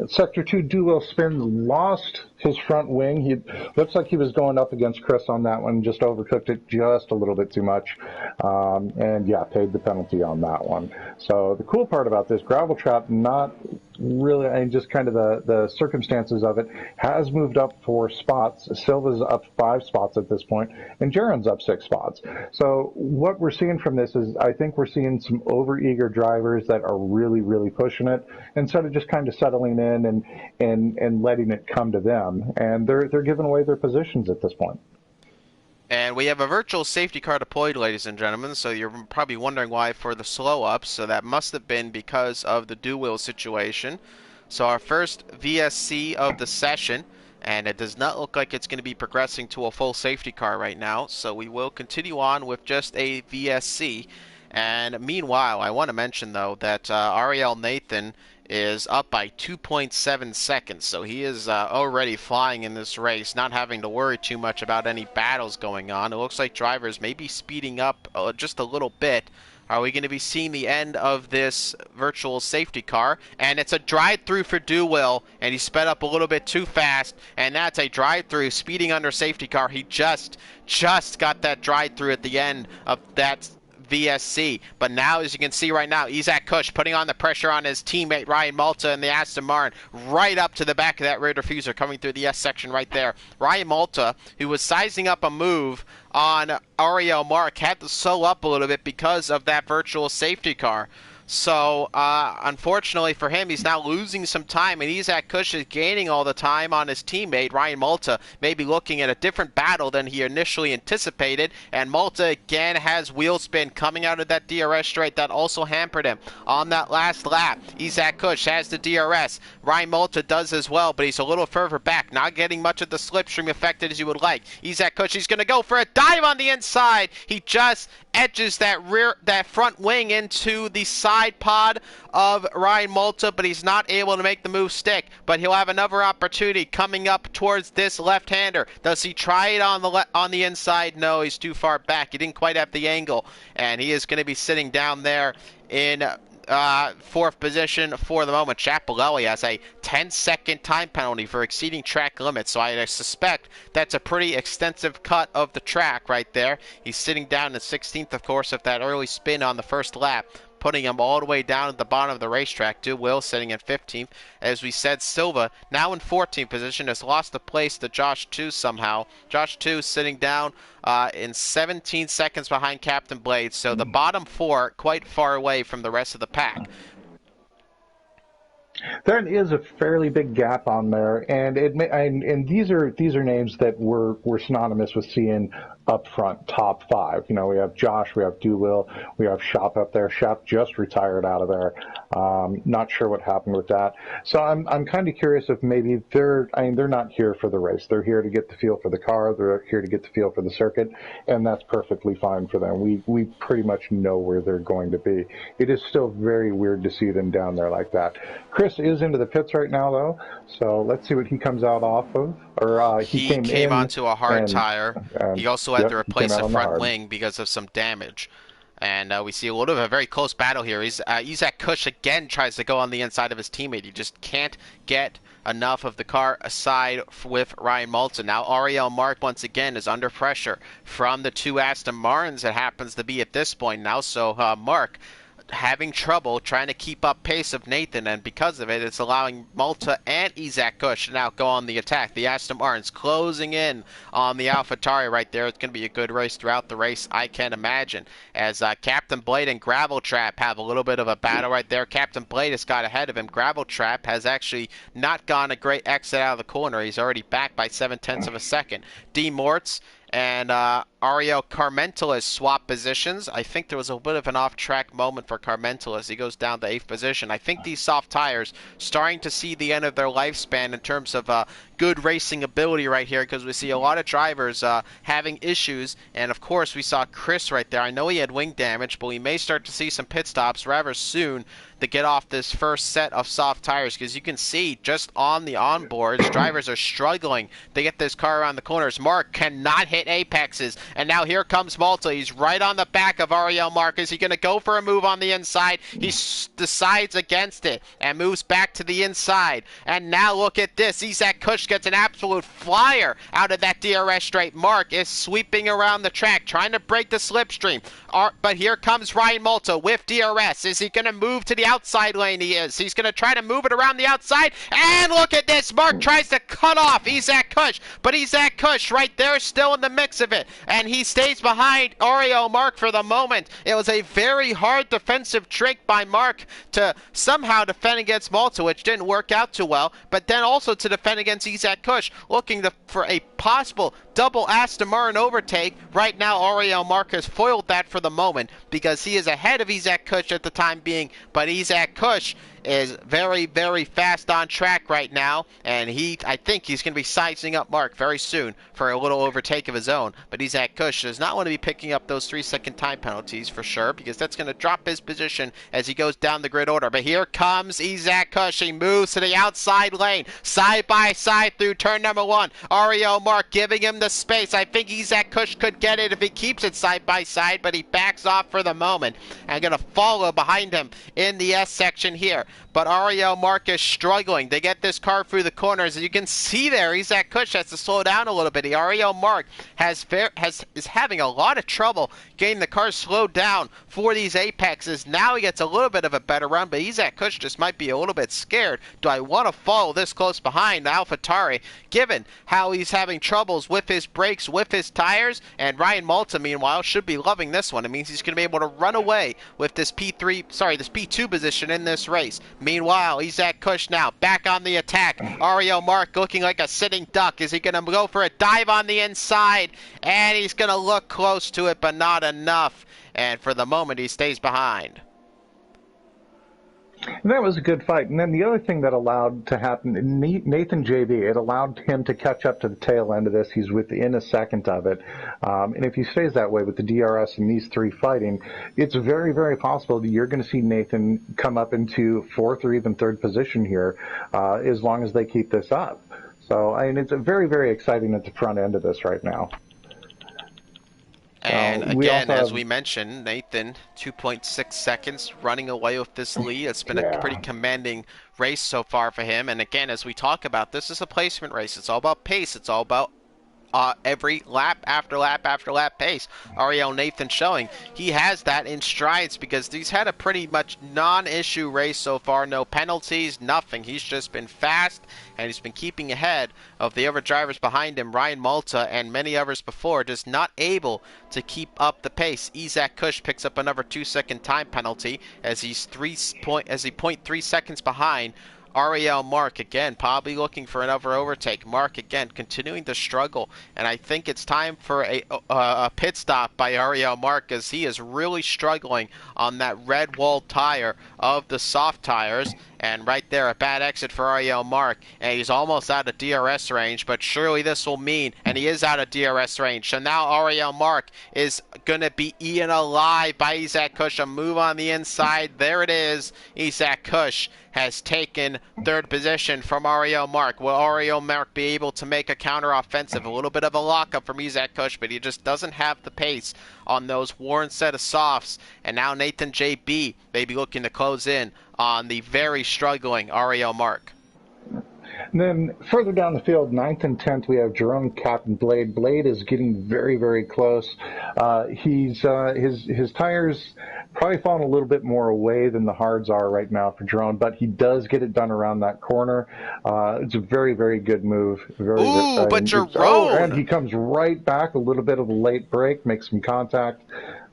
Sector 2 duo spin lost his front wing. He looks like he was going up against Chris on that one, just overcooked it just a little bit too much. And yeah, paid the penalty on that one. So the cool part about this, Gravel Trap, not really, I mean, just kind of the circumstances of it, has moved up 4 spots. Silva's up 5 spots at this point, and Jaron's up 6 spots. So what we're seeing from this is I think we're seeing some overeager drivers that are really, really pushing it instead of just kind of settling in and letting it come to them. And they're giving away their positions at this point.
And we have a virtual safety car deployed, ladies and gentlemen, so you're probably wondering why for the slow ups. So that must have been because of the do-wheel situation. So our first VSC of the session, and it does not look like it's going to be progressing to a full safety car right now. So we will continue on with just a VSC. And meanwhile, I want to mention, though, that Ariel Nathan is up by 2.7 seconds, so he is already flying in this race, not having to worry too much about any battles going on. It looks like drivers may be speeding up just a little bit. Are we going to be seeing the end of this virtual safety car? And it's a drive-through for Duwill, and he sped up a little bit too fast, and that's a drive-through speeding under safety car. He just got that drive-through at the end of that VSC. But now, as you can see right now, Isaac Kush putting on the pressure on his teammate Ryan Malta in the Aston Martin, right up to the back of that rear diffuser coming through the S section right there. Ryan Malta, who was sizing up a move on Ariel Mark, had to slow up a little bit because of that virtual safety car. So, unfortunately for him, he's now losing some time, and Isaac Kush is gaining all the time on his teammate, Ryan Malta, maybe looking at a different battle than he initially anticipated, and Malta again has wheel spin coming out of that DRS straight that also hampered him on that last lap. Isaac Kush has the DRS. Ryan Malta does as well, but he's a little further back, not getting much of the slipstream affected as you would like. Isaac Kush, he's going to go for a dive on the inside. He just edges that front wing into the side pod of Ryan Malta, but he's not able to make the move stick. But he'll have another opportunity coming up towards this left-hander. Does he try it on the inside? No, he's too far back. He didn't quite have the angle, and he is going to be sitting down there in 4th position for the moment. Chapelelli has a 10-second time penalty for exceeding track limits, so I suspect that's a pretty extensive cut of the track right there. He's sitting down in 16th, of course, of that early spin on the first lap, putting him all the way down at the bottom of the racetrack. Duwill sitting in 15th. As we said, Silva, now in 14th position, has lost the place to Josh 2 somehow. Josh 2 sitting down in 17 seconds behind Captain Blade, so the bottom 4 quite far away from the rest of the pack.
There is a fairly big gap on there, and and these are names that we're synonymous with seeing up front, top five. You know, we have Josh, we have Doolittle, we have Shop up there. Shop just retired out of there. Not sure what happened with that. So I'm kind of curious if maybe they're not here for the race. They're here to get the feel for the car. They're here to get the feel for the circuit, and that's perfectly fine for them. We pretty much know where they're going to be. It is still very weird to see them down there like that. Chris is into the pits right now, though, so let's see what he comes out off of. Or he
He
came
came
in
onto a hard
and,
tire. He
and
also had to
yep, he came
replace
out
a
on the
front
hard.
wing because of some damage. And we see a little bit of a very close battle here. Isaac Kush again tries to go on the inside of his teammate. He just can't get enough of the car aside with Ryan Moulton. Now Ariel Mark once again is under pressure from the two Aston Martins it happens to be at this point now. So Mark having trouble trying to keep up pace of Nathan, and because of it, it's allowing Malta and Isaac Kush to now go on the attack. The Aston Martin's closing in on the AlphaTauri right there. It's going to be a good race throughout the race, I can imagine, as Captain Blade and Gravel Trap have a little bit of a battle right there. Captain Blade has got ahead of him. Gravel Trap has actually not gone a great exit out of the corner. He's already back by 7/10 of a second. D. Mortz and Ariel Carmental has swapped positions. I think there was a bit of an off-track moment for Carmental as he goes down to 8th position. I think these soft tires starting to see the end of their lifespan in terms of good racing ability right here, because we see a lot of drivers having issues. And of course, we saw Chris right there. I know he had wing damage, but we may start to see some pit stops rather soon to get off this first set of soft tires, because you can see just on the onboards, drivers are struggling to get this car around the corners. Mark cannot hit apexes, and now here comes Malta. He's right on the back of Ariel Mark. Is he going to go for a move on the inside? He decides against it and moves back to the inside. And now look at this. Isaac Kush gets an absolute flyer out of that DRS straight. Mark is sweeping around the track, trying to break the slipstream. But here comes Ryan Malta with DRS. Is he going to move to the outside lane? He is. He's going to try to move it around the outside. And look at this. Mark tries to cut off Isaac Kush. But Isaac Kush right there still in the mix of it. And he stays behind Ariel Mark for the moment. It was a very hard defensive trick by Mark to somehow defend against Malta, which didn't work out too well. But then also to defend against Isaac Kush, looking for a possible double Aston Martin overtake. Right now, Ariel Mark has foiled that for the moment because he is ahead of Isaac Kush at the time being. But Isaac Kush is very, very fast on track right now, and I think he's going to be sizing up Mark very soon for a little overtake of his own. But Isaac Kush does not want to be picking up those 3-second time penalties for sure, because that's going to drop his position as he goes down the grid order. But here comes Isaac Kush. He moves to the outside lane, side by side through turn number 1. Ariel Mark giving him the space. I think Isaac Kush could get it if he keeps it side by side, but he backs off for the moment and going to follow behind him in the S section here. But Ariel Mark is struggling to get this car through the corners. As you can see there, Isaac Kush has to slow down a little bit. Ariel Mark is having a lot of trouble getting the car slowed down for these apexes. Now he gets a little bit of a better run, but Isaac Kush just might be a little bit scared. Do I want to follow this close behind AlphaTauri, given how he's having troubles with his brakes, with his tires? And Ryan Malta, meanwhile, should be loving this one. It means he's going to be able to run away with this P2 position in this race. Meanwhile, Isaac Kush now back on the attack. Ariel Mark looking like a sitting duck. Is he going to go for a dive on the inside? And he's going to look close to it, but not enough. And for the moment, he stays behind.
And that was a good fight. And then the other thing that allowed to happen, Nathan JB, it allowed him to catch up to the tail end of this. He's within a second of it. And if he stays that way with the DRS and these three fighting, it's very, very possible that you're going to see Nathan come up into 4th or even 3rd position here, as long as they keep this up. So, I mean, it's very, very exciting at the front end of this right now.
And again, as we mentioned, Nathan, 2.6 seconds running away with this lead. It's been a pretty commanding race so far for him. And again, as we talk about, this is a placement race. It's all about pace. It's all about every lap after lap after lap pace. Ariel Nathan showing he has that in strides, because he's had a pretty much non-issue race so far. No penalties, nothing. He's just been fast, and he's been keeping ahead of the other drivers behind him. Ryan Malta and many others before just not able to keep up the pace. Isaac Kush picks up another 2-second time penalty as he's 0.3 seconds behind Ariel Mark again, probably looking for another overtake. Mark again, continuing to struggle, and I think it's time for a pit stop by Ariel Mark as he is really struggling on that red wall tire of the soft tires. And right there, a bad exit for Ariel Mark, and he's almost out of DRS range, but surely this will mean, and he is out of DRS range, so now Ariel Mark is going to be eaten alive by Isaac Kush. A move on the inside, there it is. Isaac Kush has taken third position from Ariel Mark. Will Ariel Mark be able to make a counter-offensive? A little bit of a lockup from Isaac Kush, but he just doesn't have the pace on those worn set of softs. And now Nathan JB may be looking to close in on the very struggling Ariel Mark.
And then further down the field, 9th and 10th, we have Jerome Captain Blade. Blade is getting very, very close. His tires probably falling a little bit more away than the hards are right now for Jerome, but he does get it done around that corner. It's a very, very good move.
Ooh, but
and he comes right back. A little bit of a late break, makes some contact.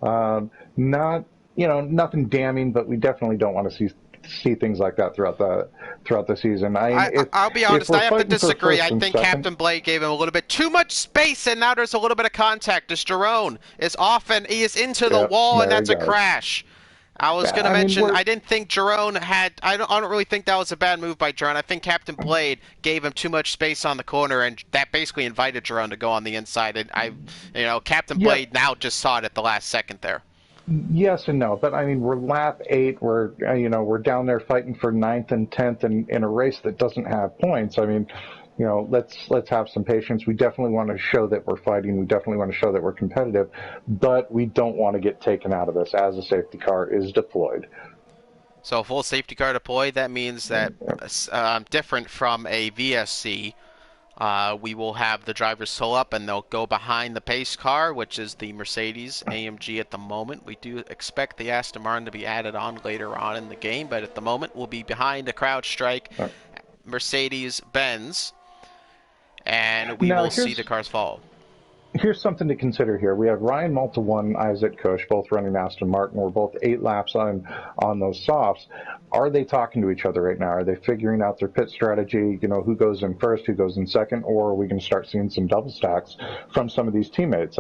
Not, nothing damning, but we definitely don't want to see things like that throughout the season.
I'll be honest, I have to disagree. I think
second,
Captain Blade gave him a little bit too much space, and now there's a little bit of contact as Jerome is off and he is into the wall, and that's a crash. I was going to mention, I didn't think Jerome had, I don't really think that was a bad move by Jerome. I think Captain Blade gave him too much space on the corner, and that basically invited Jerome to go on the inside. And Captain Blade now just saw it at the last second there.
Yes and no, but I mean we're lap 8. We're down there fighting for 9th and 10th in a race that doesn't have points. I mean, let's have some patience. We definitely want to show that we're fighting. We definitely want to show that we're competitive, but we don't want to get taken out of this as a safety car is deployed.
So full safety car deployed. That means that different from a VSC. We will have the drivers pull up and they'll go behind the pace car, which is the Mercedes AMG at the moment. We do expect the Aston Martin to be added on later on in the game, but at the moment we'll be behind a CrowdStrike Mercedes-Benz, and we will see the cars follow.
Here's something to consider here. We have Ryan Malta 1, Isaac Kush, both running Aston Martin. We're both 8 laps on those softs. Are they talking to each other right now? Are they figuring out their pit strategy? Who goes in first, who goes in second? Or are we going to start seeing some double stacks from some of these teammates?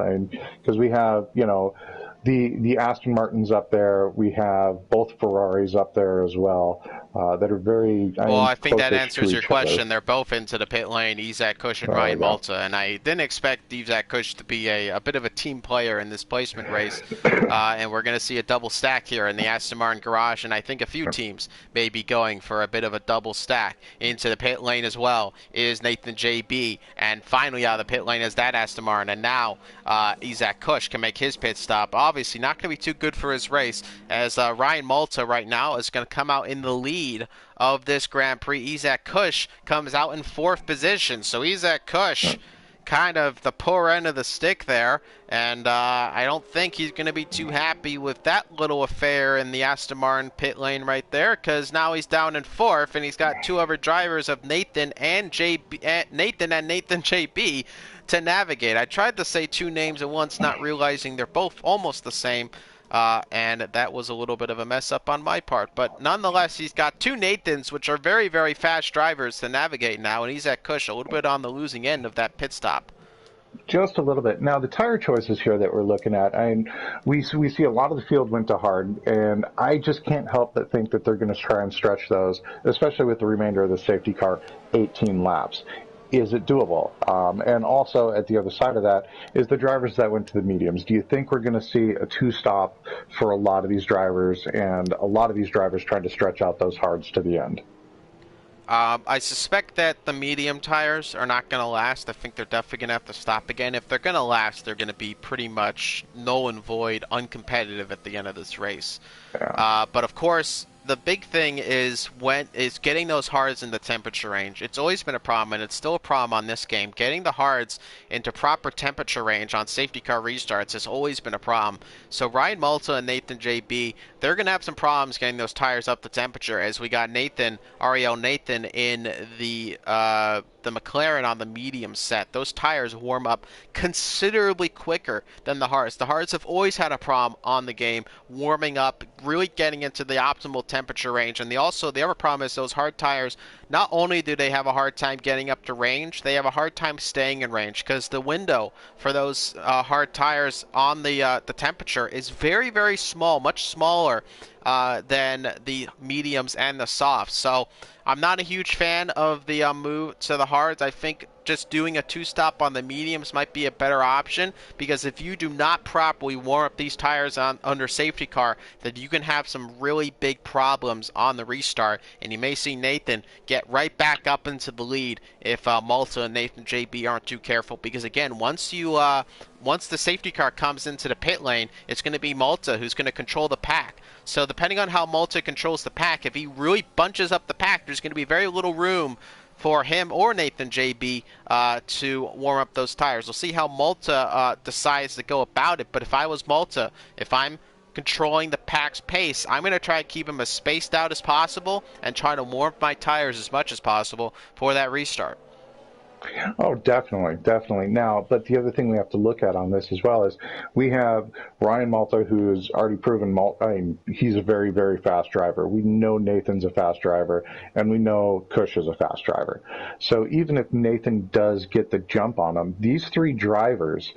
Because we have, the Aston Martins up there. We have both Ferraris up there as well that are very.
I think that answers your question. They're both into the pit lane, Isaac Kush and Ryan Malta, and I didn't expect Isaac Kush to be a bit of a team player in this placement race, and we're going to see a double stack here in the Aston Martin garage, and I think a few teams may be going for a bit of a double stack. Into the pit lane as well is Nathan JB, and finally out of the pit lane is that Aston Martin, and now Isaac Kush can make his pit stop. Obviously not going to be too good for his race, as Ryan Malta right now is going to come out in the lead of this Grand Prix. Isaac Kush comes out in 4th position, so Isaac Kush kind of the poor end of the stick there, and I don't think he's going to be too happy with that little affair in the Aston Martin pit lane right there, because now he's down in 4th, and he's got 2 other drivers of Nathan and Nathan JB to navigate. I tried to say 2 names at once, not realizing they're both almost the same. And that was a little bit of a mess up on my part. But nonetheless, he's got 2 Nathans, which are very, very fast drivers to navigate now. And he's at Kush a little bit on the losing end of that pit stop.
Just a little bit. Now, the tire choices here that we're looking at, and we see a lot of the field went to hard, and I just can't help but think that they're going to try and stretch those, especially with the remainder of the safety car, 18 laps. Is it doable? And also, at the other side of that, is the drivers that went to the mediums. Do you think we're going to see a 2-stop for a lot of these drivers, and a lot of these drivers trying to stretch out those hards to the end?
I suspect that the medium tires are not going to last. I think they're definitely going to have to stop again. If they're going to last, they're going to be pretty much null and void, uncompetitive at the end of this race. Yeah. But of course, the big thing is getting those hards in the temperature range. It's always been a problem, and it's still a problem on this game. Getting the hards into proper temperature range on safety car restarts has always been a problem. So Ryan Malta and Nathan JB, they're going to have some problems getting those tires up to temperature, as we got Ariel Nathan in the McLaren on the medium set. Those tires warm up considerably quicker than the hards. The hards have always had a problem on the game warming up, really getting into the optimal temperature range. And the other problem is those hard tires, not only do they have a hard time getting up to range, they have a hard time staying in range, because the window for those hard tires on the temperature is very, very small, much smaller than the mediums and the softs. So I'm not a huge fan of the move to the hards. I think just doing a two-stop on the mediums might be a better option, because if you do not properly warm up these tires under safety car, then you can have some really big problems on the restart, and you may see Nathan get right back up into the lead if Malta and Nathan JB aren't too careful. Because again, once the safety car comes into the pit lane, it's going to be Malta who's going to control the pack. So depending on how Malta controls the pack, if he really bunches up the pack, there's going to be very little room for him or Nathan JB to warm up those tires. We'll see how Malta decides to go about it. But if I was Malta, if I'm controlling the pack's pace, I'm going to try to keep him as spaced out as possible and try to warm up my tires as much as possible for that restart.
Oh, definitely, definitely. Now, but the other thing we have to look at on this as well is we have Ryan Malta, who's already proven he's a very, very fast driver. We know Nathan's a fast driver, and we know Kush is a fast driver. So even if Nathan does get the jump on him, these three drivers,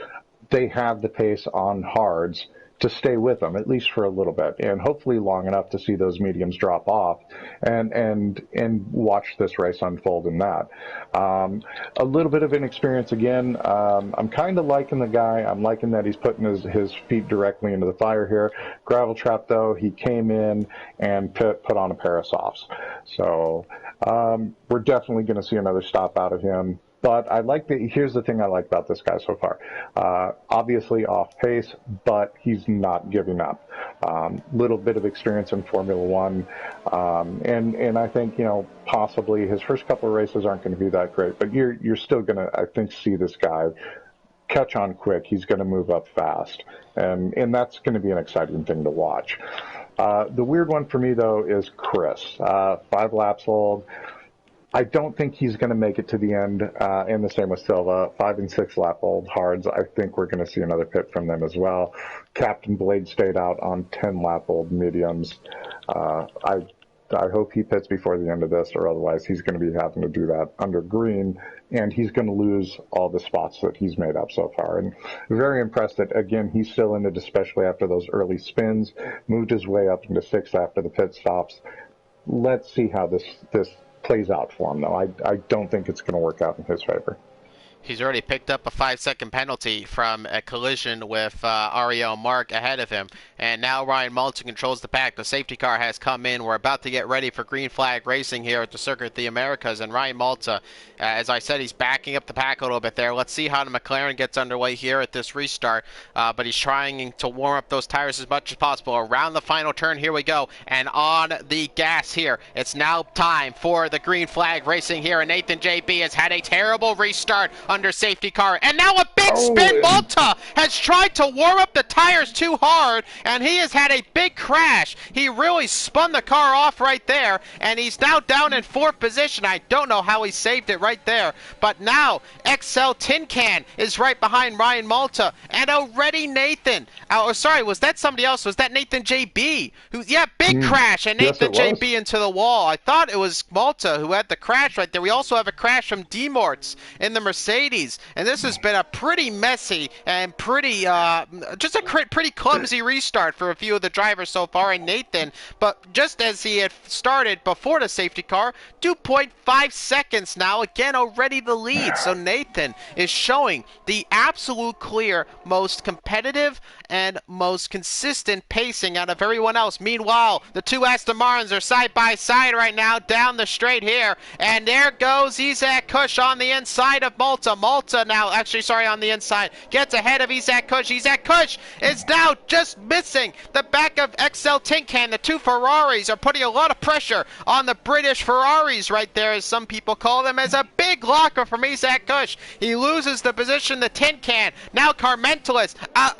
they have the pace on hards to stay with them, at least for a little bit, and hopefully long enough to see those mediums drop off and watch this race unfold in that. A little bit of inexperience again. I'm kind of liking the guy. I'm liking that he's putting his feet directly into the fire here. Gravel trap, though, he came in and put on a pair of softs. So we're definitely going to see another stop out of him. But here's the thing I like about this guy so far. Obviously off pace, but he's not giving up. Little bit of experience in Formula One. And I think, possibly his first couple of races aren't going to be that great, but you're still going to, I think, see this guy catch on quick. He's going to move up fast. And that's going to be an exciting thing to watch. The weird one for me, though, is Chris. 5 laps old. I don't think he's going to make it to the end, and the same with Silva. 5 and 6 lap old hards. I think we're going to see another pit from them as well. Captain Blade stayed out on 10 lap old mediums. I hope he pits before the end of this, or otherwise he's going to be having to do that under green, and he's going to lose all the spots that he's made up so far. And very impressed that, again, he's still in it, especially after those early spins, moved his way up into 6th after the pit stops. Let's see how this plays out for him, though. I don't think it's going to work out in his favor.
He's already picked up a 5-second penalty from a collision with Ariel Mark ahead of him. And now Ryan Malta controls the pack. The safety car has come in. We're about to get ready for green flag racing here at the Circuit of the Americas. And Ryan Malta, as I said, he's backing up the pack a little bit there. Let's see how the McLaren gets underway here at this restart. But he's trying to warm up those tires as much as possible. Around the final turn, here we go. And on the gas here. It's now time for the green flag racing here. And Nathan JB has had a terrible restart under safety car, and now a big spin. Malta has tried to warm up the tires too hard, and he has had a big crash. He really spun the car off right there, and he's now down in 4th position. I don't know how he saved it right there, but now XL Tin Can is right behind Ryan Malta, and already Nathan, was that somebody else? Was that Nathan JB? Big crash, and Nathan JB into the wall. I thought it was Malta who had the crash right there. We also have a crash from D-Morts in the Mercedes. And this has been a pretty messy and pretty clumsy restart for a few of the drivers so far. And Nathan, but just as he had started before the safety car, 2.5 seconds now, again already the lead. So Nathan is showing the absolute clear, most competitive and most consistent pacing out of everyone else. Meanwhile, the two Aston Martins are side by side right now down the straight here, and there goes Isaac Kush on the inside of Malta. On the inside, gets ahead of Isaac Kush. Isaac Kush is now just missing the back of XL Tin Can. The two Ferraris are putting a lot of pressure on the British Ferraris right there, as some people call them, as a big big locker from Isaac Kush. He loses the position to Tin Can. Now Carmentalus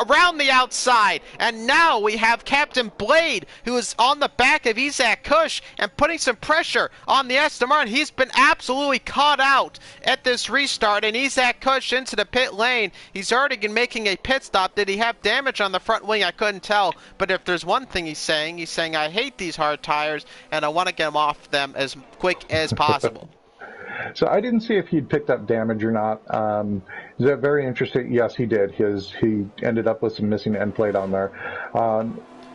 around the outside. And now we have Captain Blade, who is on the back of Isaac Kush and putting some pressure on the Aston Martin. He's been absolutely caught out at this restart. And Isaac Kush into the pit lane. He's already been making a pit stop. Did he have damage on the front wing? I couldn't tell. But if there's one thing he's saying, I hate these hard tires and I want to get him off them as quick as possible.
So I didn't see if he'd picked up damage or not. Is that very interesting? Yes, he did. He ended up with some missing end plate on there.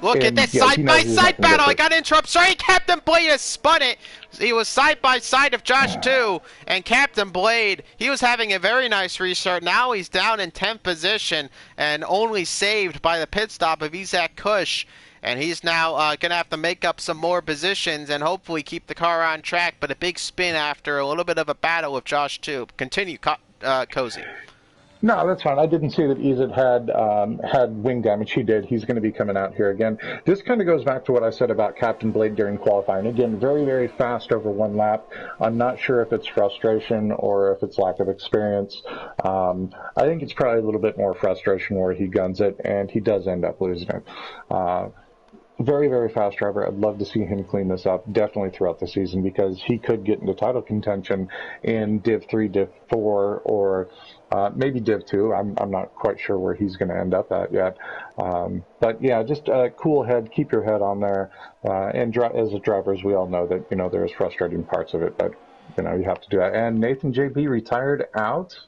Look at this side-by-side battle. I got to interrupt. Sorry, Captain Blade has spun it. He was side-by-side of Josh 2, and Captain Blade, he was having a very nice restart. Now he's down in 10th position and only saved by the pit stop of Isaac Kush. And he's now going to have to make up some more positions and hopefully keep the car on track. But a big spin after a little bit of a battle with Josh 2. Continue, Cozy.
No, that's fine. I didn't see that Izet had wing damage. He did. He's going to be coming out here again. This kind of goes back to what I said about Captain Blade during qualifying. Again, very, very fast over one lap. I'm not sure if it's frustration or if it's lack of experience. I think it's probably a little bit more frustration where he guns it, and he does end up losing it. Very, very fast driver. I'd love to see him clean this up definitely throughout the season because he could get into title contention in Div 3, Div 4, or maybe Div 2. I'm not quite sure where he's going to end up at yet. But yeah, just cool head. Keep your head on there. And as a driver, as we all know that, there's frustrating parts of it, but, you have to do that. And Nathan JB retired out.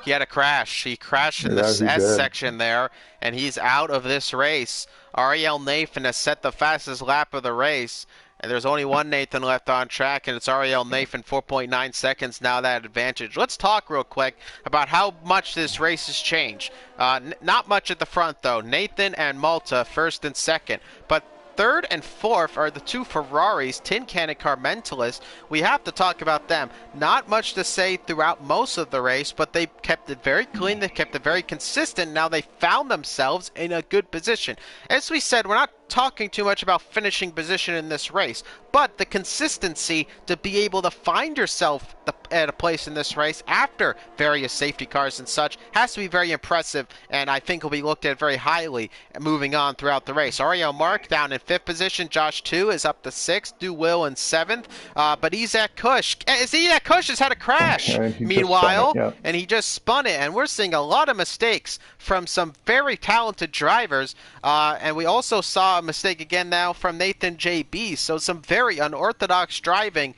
He had a crash. He crashed in the S section there, and he's out of this race. Ariel Nathan has set the fastest lap of the race, and there's only one Nathan left on track, and it's Ariel Nathan, 4.9 seconds now that advantage. Let's talk real quick about how much this race has changed. Not much at the front, though. Nathan and Malta, first and second, but third and fourth are the two Ferraris, Tin Can and Carmentalus. We have to talk about them. Not much to say throughout most of the race, but they kept it very clean. They kept it very consistent. Now they found themselves in a good position. As we said, we're not talking too much about finishing position in this race, but the consistency to be able to find yourself at a place in this race after various safety cars and such has to be very impressive, and I think will be looked at very highly moving on throughout the race. Ariel Mark down in 5th position. Josh 2 is up to 6th. Du Will in 7th. But Isaac Kush has had a crash, meanwhile, and he just spun it, and we're seeing a lot of mistakes from some very talented drivers, and we also saw a mistake again now from Nathan JB, so some very unorthodox driving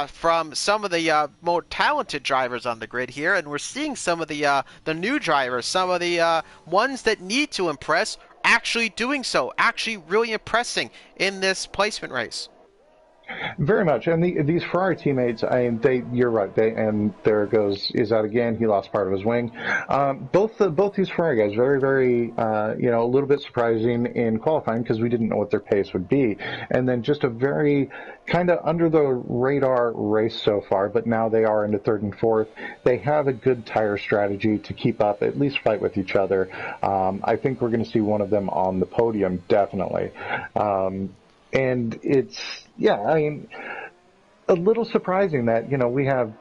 from some of the more talented drivers on the grid here, and we're seeing some of the new drivers, some of the ones that need to impress, actually doing so, actually really impressing in this placement race.
Very much, and these Ferrari teammates, you're right. And there goes Izet again. He lost part of his wing. Both these Ferrari guys, very, very, a little bit surprising in qualifying because we didn't know what their pace would be, and then just a very kind of under the radar race so far. But now they are into 3rd and 4th. They have a good tire strategy to keep up, at least fight with each other. I think we're going to see one of them on the podium, definitely. And it's, a little surprising that, we have,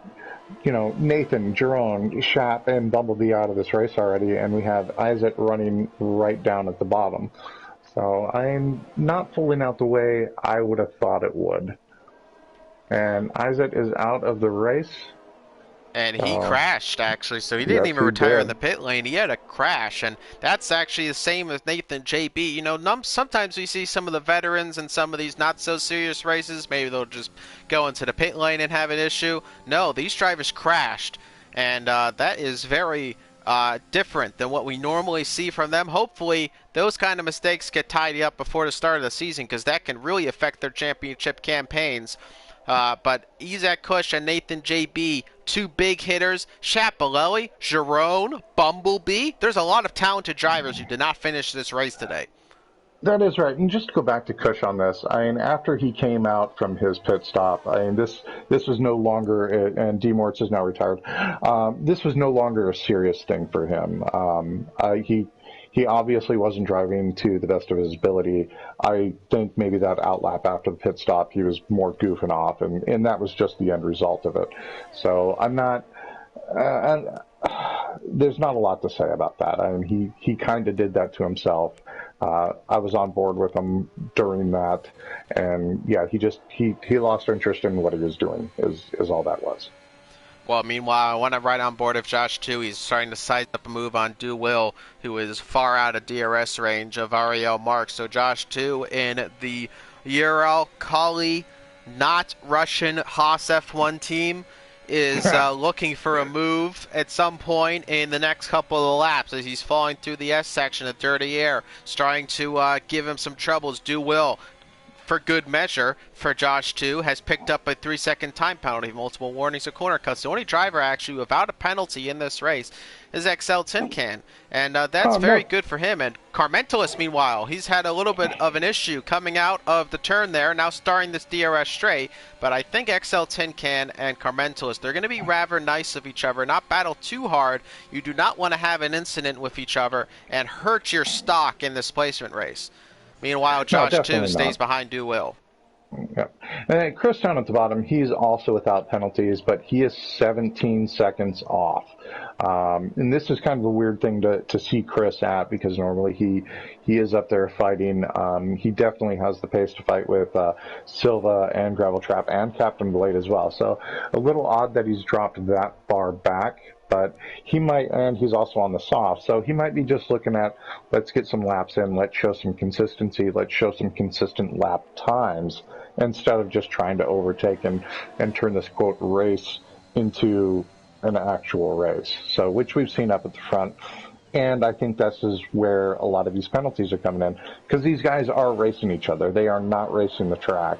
Nathan, Jerome, Shap, and Bumblebee out of this race already, and we have Isaac running right down at the bottom. So I'm not pulling out the way I would have thought it would. And Isaac is out of the race.
And he crashed, actually, so he didn't even retire in the pit lane. He had a crash, and that's actually the same as Nathan JB. Sometimes we see some of the veterans in some of these not-so-serious races. Maybe they'll just go into the pit lane and have an issue. No, these drivers crashed, and that is very different than what we normally see from them. Hopefully, those kind of mistakes get tidied up before the start of the season, because that can really affect their championship campaigns. But Isaac Kush and Nathan JB, two big hitters. Chapelelli, Jerome, Bumblebee. There's a lot of talented drivers who did not finish this race today.
That is right. And just to go back to Kush on this, after he came out from his pit stop, this was no longer, and D. Moritz is now retired, this was no longer a serious thing for him. he obviously wasn't driving to the best of his ability. I think maybe that outlap after the pit stop, he was more goofing off, and that was just the end result of it. So I'm not. Uh, there's not a lot to say about that. I mean, he kind of did that to himself. I was on board with him during that, and yeah, he lost interest in what he was doing. Is all that was.
Well, meanwhile, I want to right on board of Josh too. He's starting to size up a move on Do Will, who is far out of DRS range of Ariel Mark. So Josh too in the Ural Kali, not Russian Haas F1 team is looking for a move at some point in the next couple of laps as he's falling through the S section of dirty air, starting to give him some troubles. Do Will, for good measure, for Josh too, has picked up a 3-second time penalty, multiple warnings of corner cuts. The only driver actually without a penalty in this race is XL Tin Can, and that's
Oh
very
no!
good for him. And Carmentalus, meanwhile, he's had a little bit of an issue coming out of the turn there, now starting this DRS straight, but I think XL Tin Can and Carmentalus, they're going to be rather nice of each other, not battle too hard. You do not want to have an incident with each other and hurt your stock in this placement race. Meanwhile,
No,
Josh too
definitely
stays
not.
behind Do Will.
Yeah. And then Chris down at the bottom, he's also without penalties, but he is 17 seconds off. And this is kind of a weird thing to see Chris at because normally he is up there fighting. He definitely has the pace to fight with Silva and Gravel Trap and Captain Blade as well. So a little odd that he's dropped that far back. But he might, and he's also on the soft, so he might be just looking at, let's get some laps in, let's show some consistency, let's show some consistent lap times, instead of just trying to overtake and turn this quote race into an actual race. So, which we've seen up at the front. And I think this is where a lot of these penalties are coming in, because these guys are racing each other. They are not racing the track.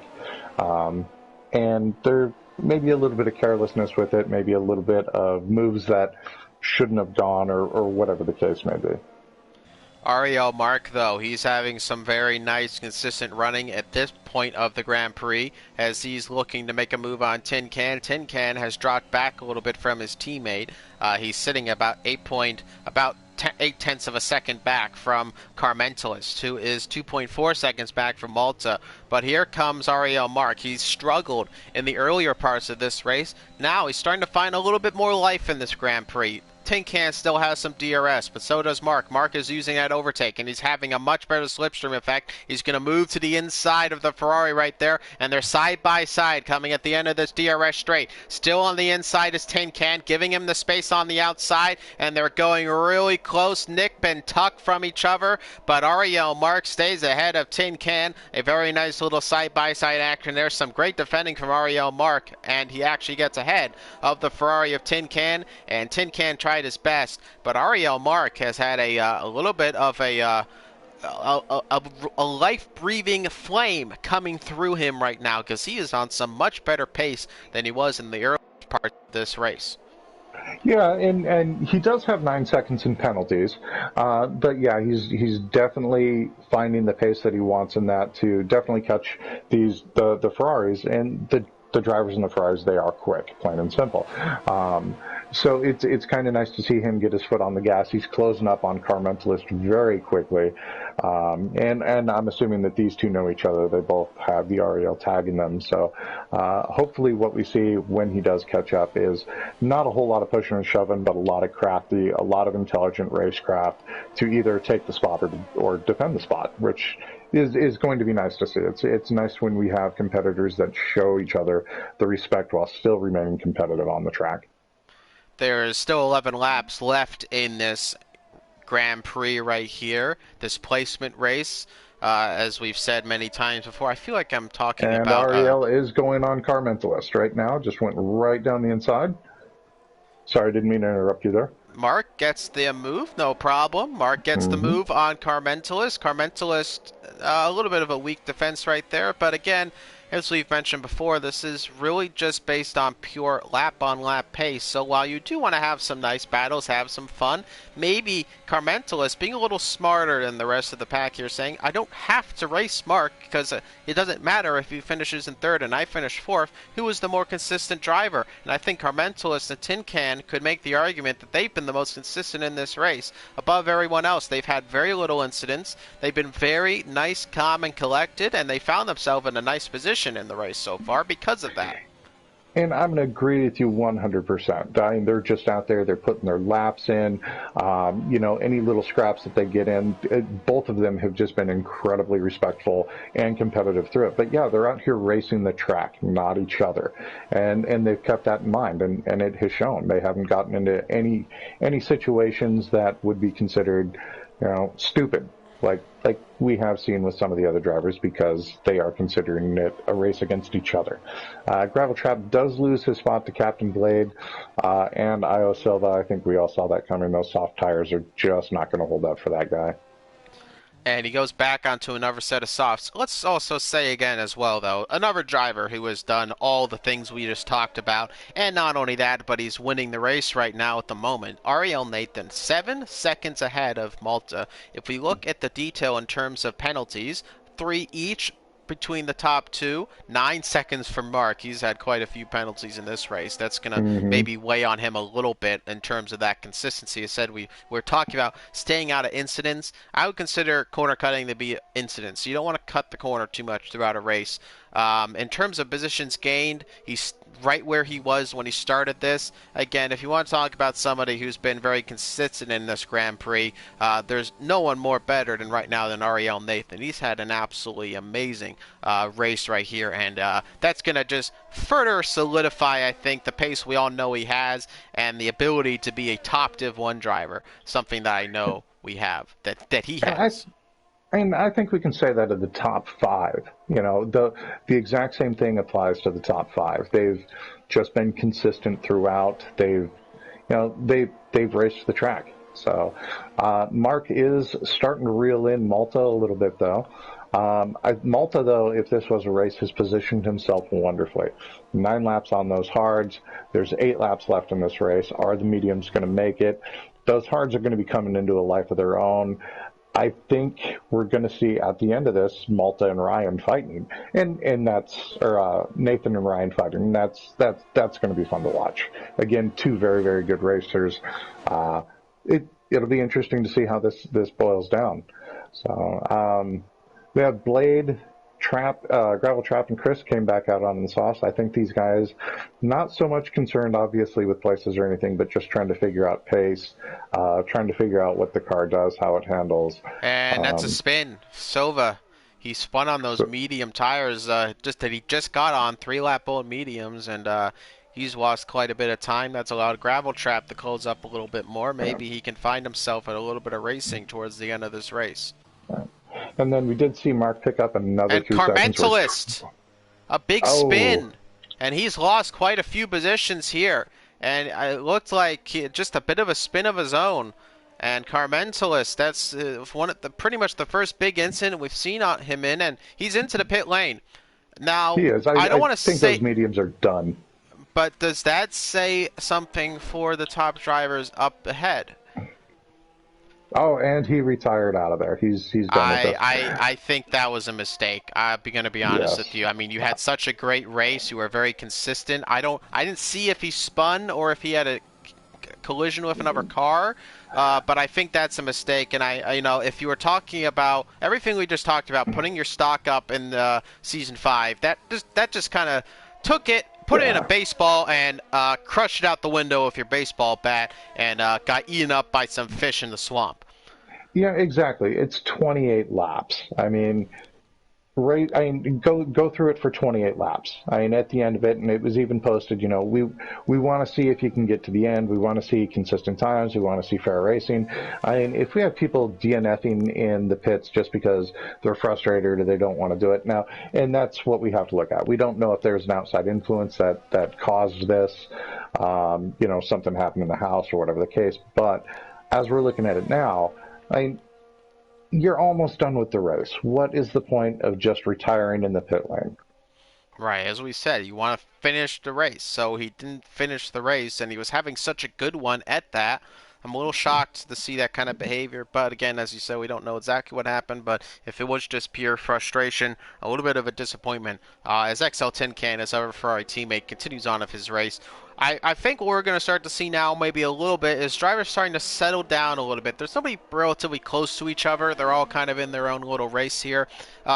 And they're maybe a little bit of carelessness with it, maybe a little bit of moves that shouldn't have gone, or whatever the case may be.
Ariel Mark, though, he's having some very nice, consistent running at this point of the Grand Prix as he's looking to make a move on Tin Can. Tin Can has dropped back a little bit from his teammate. He's sitting about 8 tenths of a second back from Carmentalist, who is 2.4 seconds back from Malta. But here comes Ariel Mark. He's struggled in the earlier parts of this race. Now he's starting to find a little bit more life in this Grand Prix. Tin Can still has some DRS, but so does Mark. Mark is using that overtake, and he's having a much better slipstream effect. He's going to move to the inside of the Ferrari right there, and they're side by side coming at the end of this DRS straight. Still on the inside is Tin Can, giving him the space on the outside, and they're going really close. Nick and tuck from each other, but Ariel Mark stays ahead of Tin Can. A very nice little side by side action. There's some great defending from Ariel Mark, and he actually gets ahead of the Ferrari of Tin Can, and Tin Can tries his best, but Ariel Mark has had a little bit of a life-breathing flame coming through him right now because he is on some much better pace than he was in the early part of this race.
Yeah, and he does have 9 seconds in penalties, but yeah, he's definitely finding the pace that he wants in that to definitely catch the Ferraris and the drivers in the Ferraris. They are quick, plain and simple. So it's kind of nice to see him get his foot on the gas. He's closing up on Carmentalist very quickly, and I'm assuming that these two know each other. They both have the Ariel tag in them. So hopefully, what we see when he does catch up is not a whole lot of pushing and shoving, but a lot of crafty, a lot of intelligent racecraft to either take the spot or defend the spot, which is going to be nice to see. It's nice when we have competitors that show each other the respect while still remaining competitive on the track.
There's still 11 laps left in this Grand Prix right here, this placement race. As we've said many times before, I feel like I'm talking
And
about...
Ariel is going on Carmentalist right now. Just went right down the inside. Sorry, didn't mean to interrupt you there.
Mark gets the move, no problem. Mark gets the move on Carmentalist. Carmentalist, a little bit of a weak defense right there, but again, As we've mentioned before, this is really just based on pure lap on lap pace. So while you do want to have some nice battles, have some fun, maybe Carmentalus being a little smarter than the rest of the pack here, saying, I don't have to race Mark because it doesn't matter if he finishes in third and I finish fourth, who is the more consistent driver. And I think Carmentalus and Tin Can could make the argument that they've been the most consistent in this race. Above everyone else, they've had very little incidents. They've been very nice, calm, and collected, and they found themselves in a nice position in the race so far because of that.
And I'm going to agree with you 100%. I mean, they're just out there, they're putting their laps in. Any little scraps that they get in, both of them have just been incredibly respectful and competitive through it. But yeah, they're out here racing the track, not each other. And they've kept that in mind, and it has shown. They haven't gotten into any situations that would be considered, stupid. Like we have seen with some of the other drivers, because they are considering it a race against each other. Gravel Trap does lose his spot to Captain Blade and Io Silva. I think we all saw that coming. Those soft tires are just not going to hold up for that guy.
And he goes back onto another set of softs. Let's also say again as well, though, another driver who has done all the things we just talked about. And not only that, but he's winning the race right now at the moment. Ariel Nathan, 7 seconds ahead of Malta. If we look at the detail in terms of penalties, 3 each between the top two. 9 seconds for Mark. He's had quite a few penalties in this race. That's going to maybe weigh on him a little bit in terms of that consistency. I said we're talking about staying out of incidents. I would consider corner cutting to be incidents. You don't want to cut the corner too much throughout a race. In terms of positions gained, he's right where he was when he started this. Again, if you want to talk about somebody who's been very consistent in this Grand Prix, there's no one more better than right now than Ariel Nathan. He's had an absolutely amazing race right here, and that's going to just further solidify, I think, the pace we all know he has and the ability to be a top Div 1 driver, something that I know we have, that he has.
I think we can say that of the top 5. The exact same thing applies to the top 5. They've just been consistent throughout. They've raced the track. So Mark is starting to reel in Malta a little bit, though. Malta, though, if this was a race, has positioned himself wonderfully. 9 laps on those hards. There's 8 laps left in this race. Are the mediums going to make it? Those hards are going to be coming into a life of their own. I think we're going to see at the end of this Malta and Ryan fighting, and that's Nathan and Ryan fighting. And that's going to be fun to watch. Again, 2 very, very good racers. It'll be interesting to see how this boils down. So we have Blade, Gravel Trap, and Chris came back out on the sauce. I think these guys, not so much concerned, obviously, with places or anything, but just trying to figure out pace, trying to figure out what the car does, how it handles.
And that's a spin. Silva, he spun on those medium tires he just got on 3-lap old mediums, and he's lost quite a bit of time. That's allowed Gravel Trap to close up a little bit more. Maybe he can find himself at a little bit of racing towards the end of this race.
And then we did see Mark pick up another
and
2 seconds.
Carmentalist, a big spin, and he's lost quite a few positions here. And it looked like just a bit of a spin of his own. And Carmentalist, that's pretty much the first big incident we've seen on him in, and he's into the pit lane. Now,
he is.
I don't want to
think
say
those mediums are done.
But does that say something for the top drivers up ahead?
Oh, and he retired out of there. He's done with this.
I think that was a mistake. I'm going to be honest with you. I mean, you had such a great race. You were very consistent. I didn't see if he spun or if he had a collision with another car, but I think that's a mistake. And if you were talking about everything we just talked about, putting your stock up in season 5, that just kind of took it. Put it in a baseball and crushed it out the window with your baseball bat and got eaten up by some fish in the swamp.
Yeah, exactly. It's 28 laps. I mean, go through it for 28 laps. I mean, at the end of it, and it was even posted, we want to see if you can get to the end. We want to see consistent times. We want to see fair racing. I mean, if we have people DNFing in the pits just because they're frustrated or they don't want to do it now, and that's what we have to look at. We don't know if there's an outside influence that caused this, something happened in the house or whatever the case. But as we're looking at it now, I mean, you're almost done with the race. What is the point of just retiring in the pit lane?
Right, as we said, you want to finish the race. So he didn't finish the race, and he was having such a good one at that. I'm a little shocked to see that kind of behavior, but again, as you said, we don't know exactly what happened. But if it was just pure frustration, a little bit of a disappointment, as XL Tin Can, as our Ferrari teammate, continues on of his race. I think what we're going to start to see now, maybe a little bit, is drivers starting to settle down a little bit. There's nobody relatively close to each other. They're all kind of in their own little race here.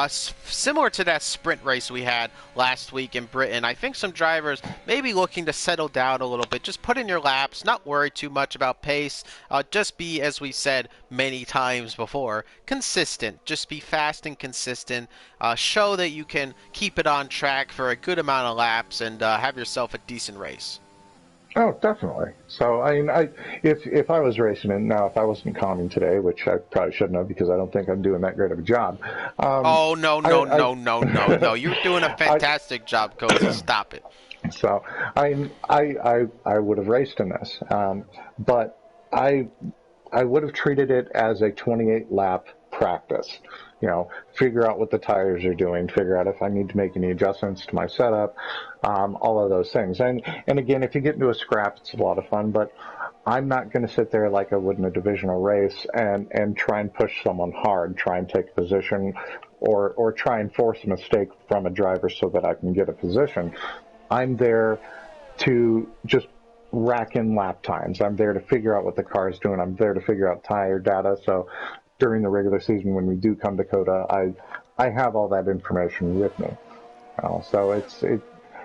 Similar to that sprint race we had last week in Britain, I think some drivers may be looking to settle down a little bit. Just put in your laps, not worry too much about pace. Just be, as we said many times before, consistent. Just be fast and consistent. Show that you can keep it on track for a good amount of laps and have yourself a decent race.
Oh, definitely. So, I mean, if I was racing it now, if I wasn't calming today, which I probably shouldn't have because I don't think I'm doing that great of a job, um,
Oh, no,
I,
no,
I,
no, no, no, no. You're doing a
I,
fantastic job, Cozy. Stop it.
so I would have raced in this, but I I would have treated it as a 28 lap practice. Figure out what the tires are doing, figure out if I need to make any adjustments to my setup, all of those things. And again, if you get into a scrap, it's a lot of fun, but I'm not going to sit there like I would in a divisional race and try and push someone hard, try and take a position, or try and force a mistake from a driver so that I can get a position. I'm there to just rack in lap times. I'm there to figure out what the car is doing. I'm there to figure out tire data. So during the regular season, when we do come to COTA, I have all that information with me. So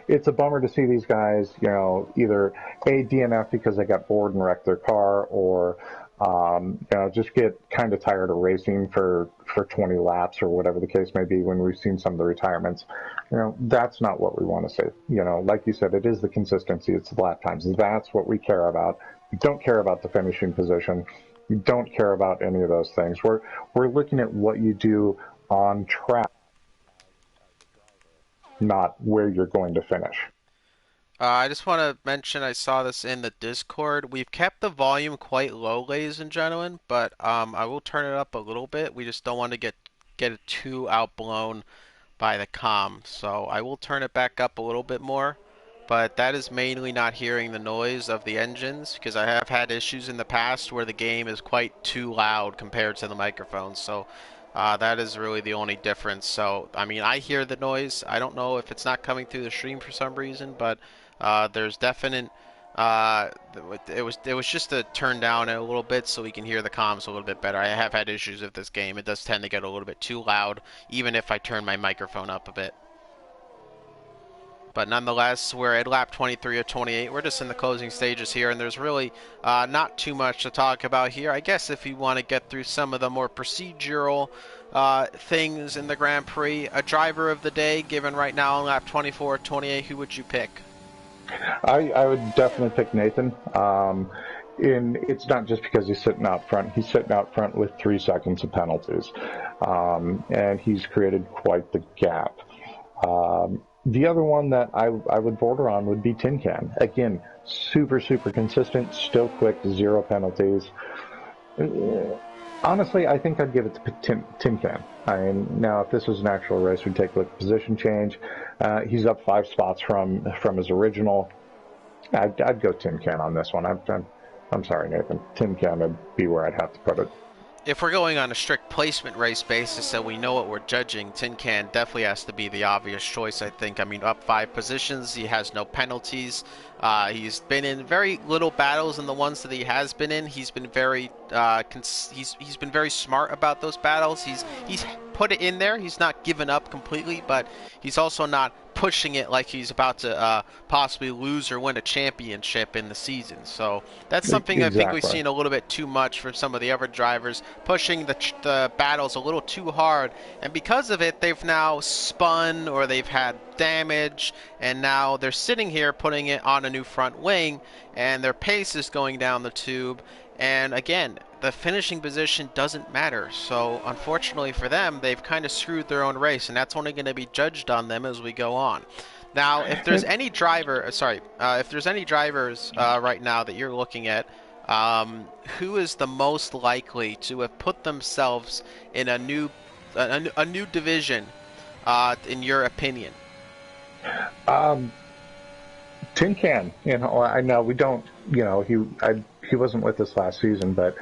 it's a bummer to see these guys, either a DNF because they got bored and wrecked their car, or just get kind of tired of racing for 20 laps or whatever the case may be. When we've seen some of the retirements, that's not what we want to see. Like you said, it is the consistency, it's the lap times. That's what we care about. We don't care about the finishing position. We don't care about any of those things. We're looking at what you do on track, not where you're going to finish.
I just want to mention I saw this in the Discord. We've kept the volume quite low, ladies and gentlemen, but I will turn it up a little bit. We just don't want to get it too outblown by the comm. So I will turn it back up a little bit more, but that is mainly not hearing the noise of the engines because I have had issues in the past where the game is quite too loud compared to the microphone. So that is really the only difference. So I mean, I hear the noise. I don't know if it's not coming through the stream for some reason, but there's definite. Uh, it was just to turn down a little bit so we can hear the comms a little bit better. I have had issues with this game. It does tend to get a little bit too loud, even if I turn my microphone up a bit. But nonetheless, we're at lap 23 of 28. We're just in the closing stages here, and there's really not too much to talk about here. I guess if you want to get through some of the more procedural things in the Grand Prix, a driver of the day given right now on lap 24 of 28, who would you pick?
I would definitely pick Nathan. It's not just because he's sitting out front. He's sitting out front with 3 seconds of penalties, and he's created quite the gap. The other one that I would border on would be Tin Can. Again, super, super consistent, still quick, 0 penalties. Honestly, I think I'd give it to Tin Can. I mean, now if this was an actual race, we'd take a look at position change. He's up 5 spots from his original. I'd go Tin Can on this one. I'm sorry, Nathan. Tin Can would be where I'd have to put it.
If we're going on a strict placement race basis so we know what we're judging, Tin Can definitely has to be the obvious choice, I think. I mean, up 5 positions, he has no penalties. He's been in very little battles, and the ones that he has been in, he's been very he's been very smart about those battles. He's put it in there. He's not given up completely, but he's also not pushing it like he's about to possibly lose or win a championship in the season. So that's something I think we've
Exactly.
seen a little bit too much from some of the other drivers, pushing the battles a little too hard. And because of it, they've now spun or they've had damage, and now they're sitting here putting it on a new front wing, and their pace is going down the tube. And again, the finishing position doesn't matter. So unfortunately for them, they've kind of screwed their own race, and that's only going to be judged on them as we go on. Now, if there's any driver, if there's any drivers right now that you're looking at, who is the most likely to have put themselves in a new division, in your opinion?
Um, Tin Can, I know we don't, he wasn't with us last season, but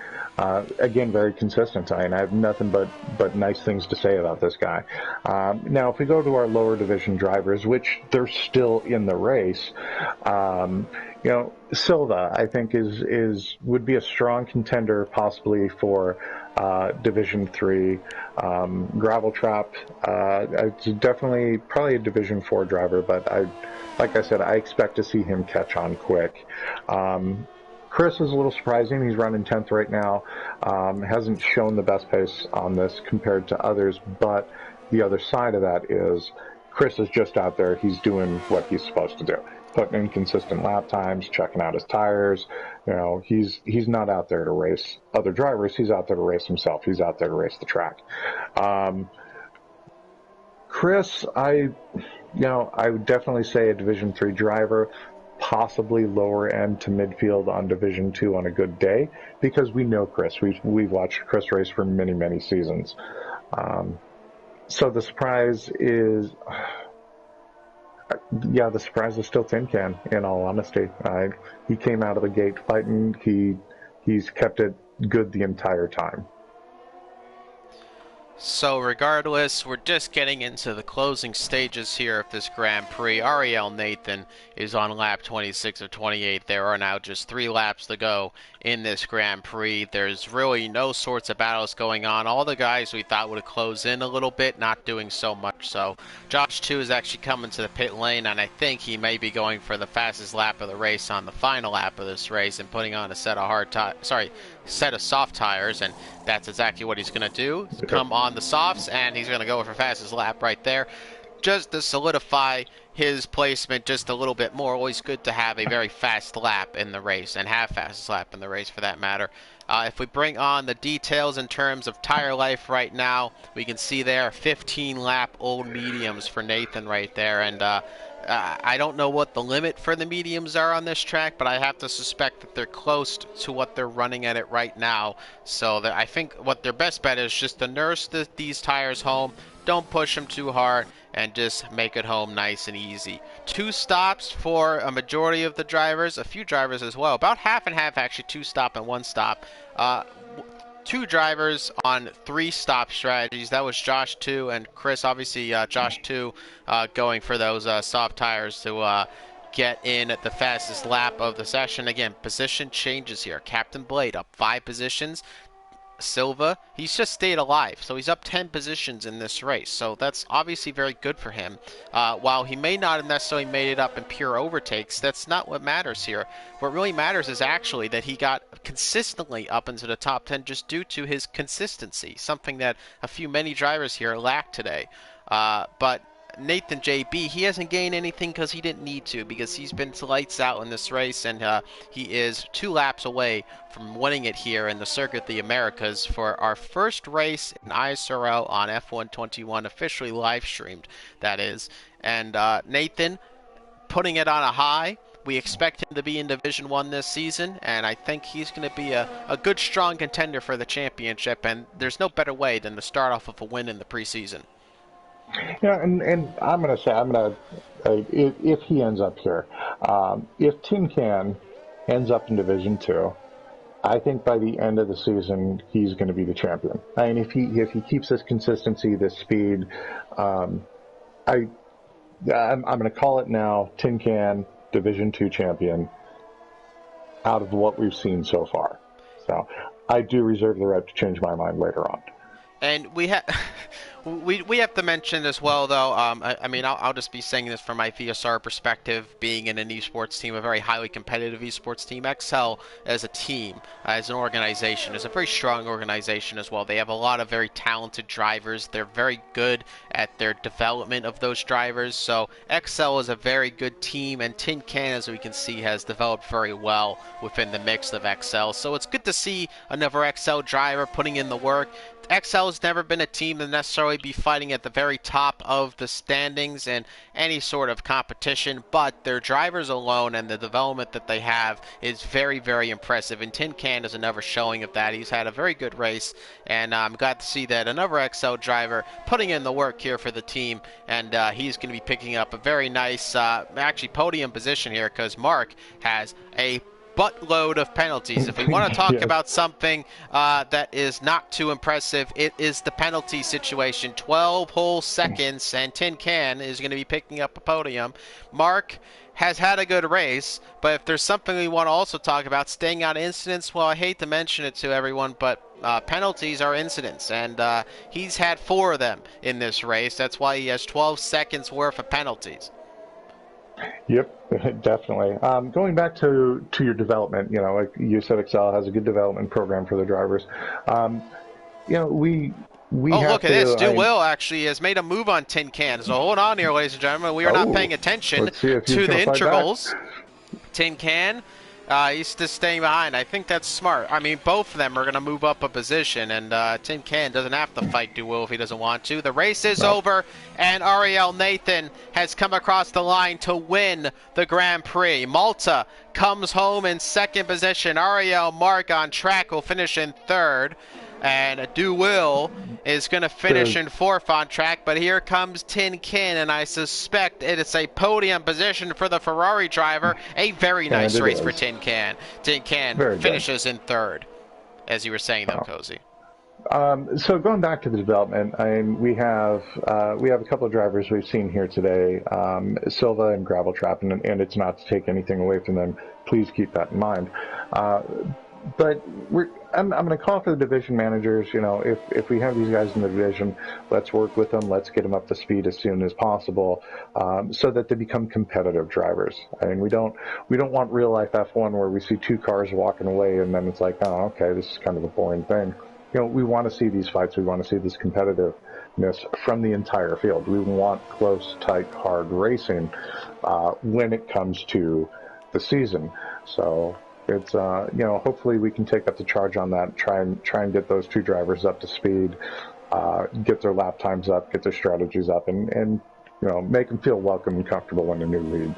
again, very consistent. I have nothing but nice things to say about this guy. Now, if we go to our lower division drivers, which they're still in the race, Silva, I think would be a strong contender possibly for Division Three. Gravel Trap, it's definitely probably a Division 4 driver, but like I said, I expect to see him catch on quick. Chris is a little surprising. He's running 10th right now. Hasn't shown the best pace on this compared to others, but the other side of that is Chris is just out there. He's doing what he's supposed to do, putting in consistent lap times, checking out his tires. He's not out there to race other drivers. He's out there to race himself. He's out there to race the track. Chris, I would definitely say a Division 3 driver, possibly lower end to midfield on Division 2 on a good day, because we know Chris. We've watched Chris race for many seasons. So the surprise is, the surprise is still Tin Can. In all honesty, he came out of the gate fighting. He's kept it good the entire time.
So regardless, we're just getting into the closing stages here of this Grand Prix. Ariel Nathan is on lap 26 of 28. There are now just 3 laps to go in this Grand Prix. There's really no sorts of battles going on. All the guys we thought would close in a little bit, not doing so much. So Josh 2 is actually coming to the pit lane, and I think he may be going for the fastest lap of the race on the final lap of this race and putting on a set of soft tires, and that's exactly what he's going to do. Come on the softs, and he's going to go for fastest lap right there, just to solidify his placement just a little bit more. Always good to have a very fast lap in the race, and have fastest lap in the race for that matter. If we bring on the details in terms of tire life right now, we can see there 15 lap old mediums for Nathan right there, and I don't know what the limit for the mediums are on this track, but I have to suspect that they're close to what they're running at it right now. So I think what their best bet is just to nurse these tires home, don't push them too hard, and just make it home nice and easy. 2 stops for a majority of the drivers, a few drivers as well. About half and half actually, 2 stop and 1 stop. 2 drivers on 3 stop strategies. That was Josh 2 and Chris. Obviously, Josh 2 going for those soft tires to get in at the fastest lap of the session. Again, position changes here. Captain Blade up 5 positions. Silva, he's just stayed alive, so he's up 10 positions in this race, so that's obviously very good for him. While he may not have necessarily made it up in pure overtakes, that's not what matters here. What really matters is actually that he got consistently up into the top 10 just due to his consistency, something that many drivers here lack today. But Nathan JB, he hasn't gained anything because he didn't need to, because he's been lights out in this race, and he is 2 laps away from winning it here in the Circuit of the Americas for our first race in ISRL on F121, officially live streamed, that is. And Nathan putting it on a high. We expect him to be in Division 1 this season, and I think he's going to be a good, strong contender for the championship, and there's no better way than to start off with a win in the preseason.
Yeah, and I'm going to say, if he ends up here, if Tin Can ends up in Division 2, I think by the end of the season he's going to be the champion. I mean, if he keeps this consistency, this speed, I'm going to call it now. Tin Can Division 2 champion out of what we've seen so far. So I do reserve the right to change my mind later on.
And we have we have to mention as well, though. I mean, I'll just be saying this from my VSR perspective, being in an esports team, a very highly competitive esports team. XL as a team, as an organization, is a very strong organization as well. They have a lot of very talented drivers. They're very good at their development of those drivers. So XL is a very good team, and Tin Can, as we can see, has developed very well within the mix of XL. So it's good to see another XL driver putting in the work. XL has never been a team that necessarily necessarily be fighting at the very top of the standings in any sort of competition, but their drivers alone and the development that they have is very, very impressive. And Tin Can is another showing of that. He's had a very good race, and I'm glad to see that another XL driver putting in the work here for the team, and he's going to be picking up a very nice, actually podium position here because Mark has a buttload of penalties. If we want to talk
Yes.
about something that is not too impressive, it is the penalty situation. 12 whole seconds, and Tin Can is going to be picking up a podium. Mark has had a good race, but if there's something we want to also talk about, staying out of incidents, well, I hate to mention it to everyone, but penalties are incidents, and he's had 4 of them in this race. That's why he has 12 seconds worth of penalties.
Yep, definitely. Going back to your development, like you said, Excel has a good development program for the drivers. Um, we
Oh,
have
look at this.
to.
Du Will actually has made a move on Tin Can. So hold on here, ladies and gentlemen. We are not paying
Oh,
attention
let's see if he's
to
going
the
to fight back.
intervals. Tin Can, he's just staying behind. I think that's smart. I mean, both of them are going to move up a position, and Tin Can doesn't have to fight Du Will if he doesn't want to. The race is
No.
over, and Ariel Nathan has come across the line to win the Grand Prix. Malta comes home in second position. Ariel Mark on track will finish in third. And Du Will is going to finish in fourth on track, but here comes Tin Can, and I suspect it is a podium position for the Ferrari driver. A very
And
nice
it
race for
is.
Tin Can. Tin Can
Very good.
finishes in third, as you were saying, though,
Oh.
Cozy.
So going back to the development, we have a couple of drivers we've seen here today, Silva and Gravel Trap, and it's not to take anything away from them. Please keep that in mind. Uh, but I'm going to call for the division managers. If we have these guys in the division, let's work with them. Let's get them up to speed as soon as possible, so that they become competitive drivers. I mean, we don't want real life F1 where we see 2 cars walking away and then it's like, oh, okay, this is kind of a boring thing. We want to see these fights. We want to see this competitiveness from the entire field. We want close, tight, hard racing when it comes to the season. So it's hopefully we can take up the charge on that. Try and get those 2 drivers up to speed, get their lap times up, get their strategies up, and make them feel welcome and comfortable in a new league.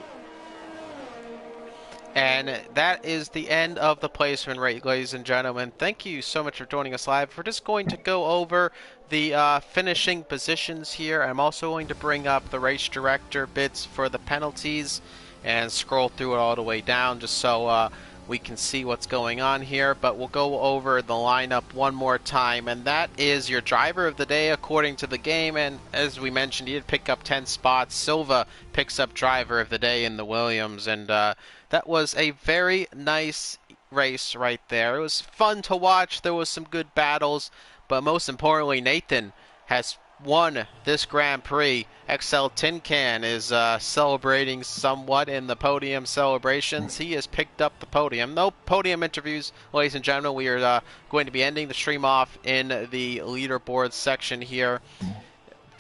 And that is the end of the placement rate, ladies and gentlemen. Thank you so much for joining us live. We're just going to go over the finishing positions here. I'm also going to bring up the race director bits for the penalties and scroll through it all the way down just so we can see what's going on here. But we'll go over the lineup one more time, and that is your driver of the day according to the game. And as we mentioned, he did pick up 10 spots. Silva picks up driver of the day in the Williams, and that was a very nice race right there. It was fun to watch. There was some good battles, but most importantly, Nathan has won this Grand Prix. XL Tin Can is celebrating somewhat in the podium celebrations. He has picked up the podium. No podium interviews, ladies and gentlemen. We are going to be ending the stream off in the leaderboard section here.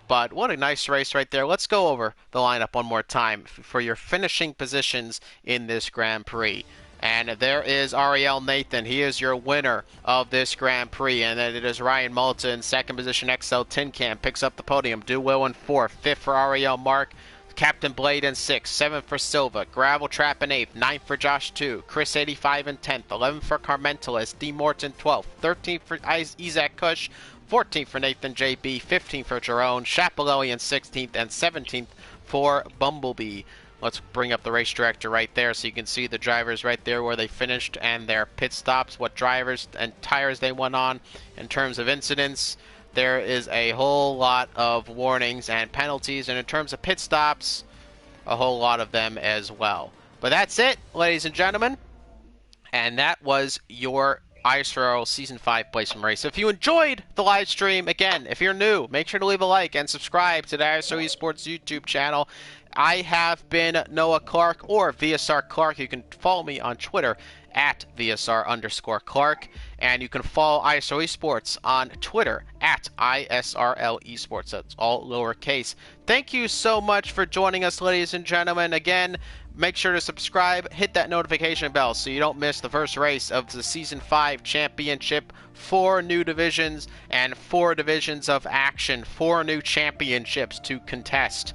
But what a nice race right there. Let's go over the lineup one more time for your finishing positions in this Grand Prix. And there is Ariel Nathan. He is your winner of this Grand Prix. And then it is Ryan Malta in second position. XL Tin Can picks up the podium. Du Will in fourth. Fifth for Ariel Mark. Captain Blade in sixth. Seventh for Silva. Gravel Trap in eighth. Ninth for Josh 2. Chris 85 in 10th. 11th for Carmentelis. D. Morton 12th. 13th for Isaac Kush. 14th for Nathan JB, 15th for Jerome, Chapelelli in 16th, and 17th for Bumblebee. Let's bring up the race director right there so you can see the drivers right there where they finished and their pit stops, what drivers and tires they went on. In terms of incidents, there is a whole lot of warnings and penalties, and in terms of pit stops, a whole lot of them as well. But that's it, ladies and gentlemen, and that was your ISRL Season 5 placement race. If you enjoyed the live stream, again, if you're new, make sure to leave a like and subscribe to the ISRL Esports YouTube channel. I have been Noah Clark or VSR Clark. You can follow me on Twitter at VSR_Clark. And you can follow ISRL Esports on Twitter at ISRL Esports. That's all lowercase. Thank you so much for joining us, ladies and gentlemen. Again, make sure to subscribe, hit that notification bell so you don't miss the first race of the Season 5 Championship. 4 new divisions and 4 divisions of action, 4 new championships to contest.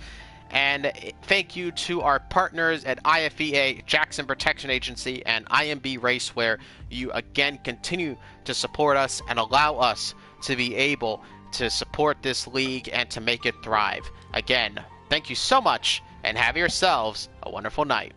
And thank you to our partners at IFEA, Jackson Protection Agency, and IMB Raceware. You again continue to support us and allow us to be able to support this league and to make it thrive. Again, thank you so much, and have yourselves a wonderful night.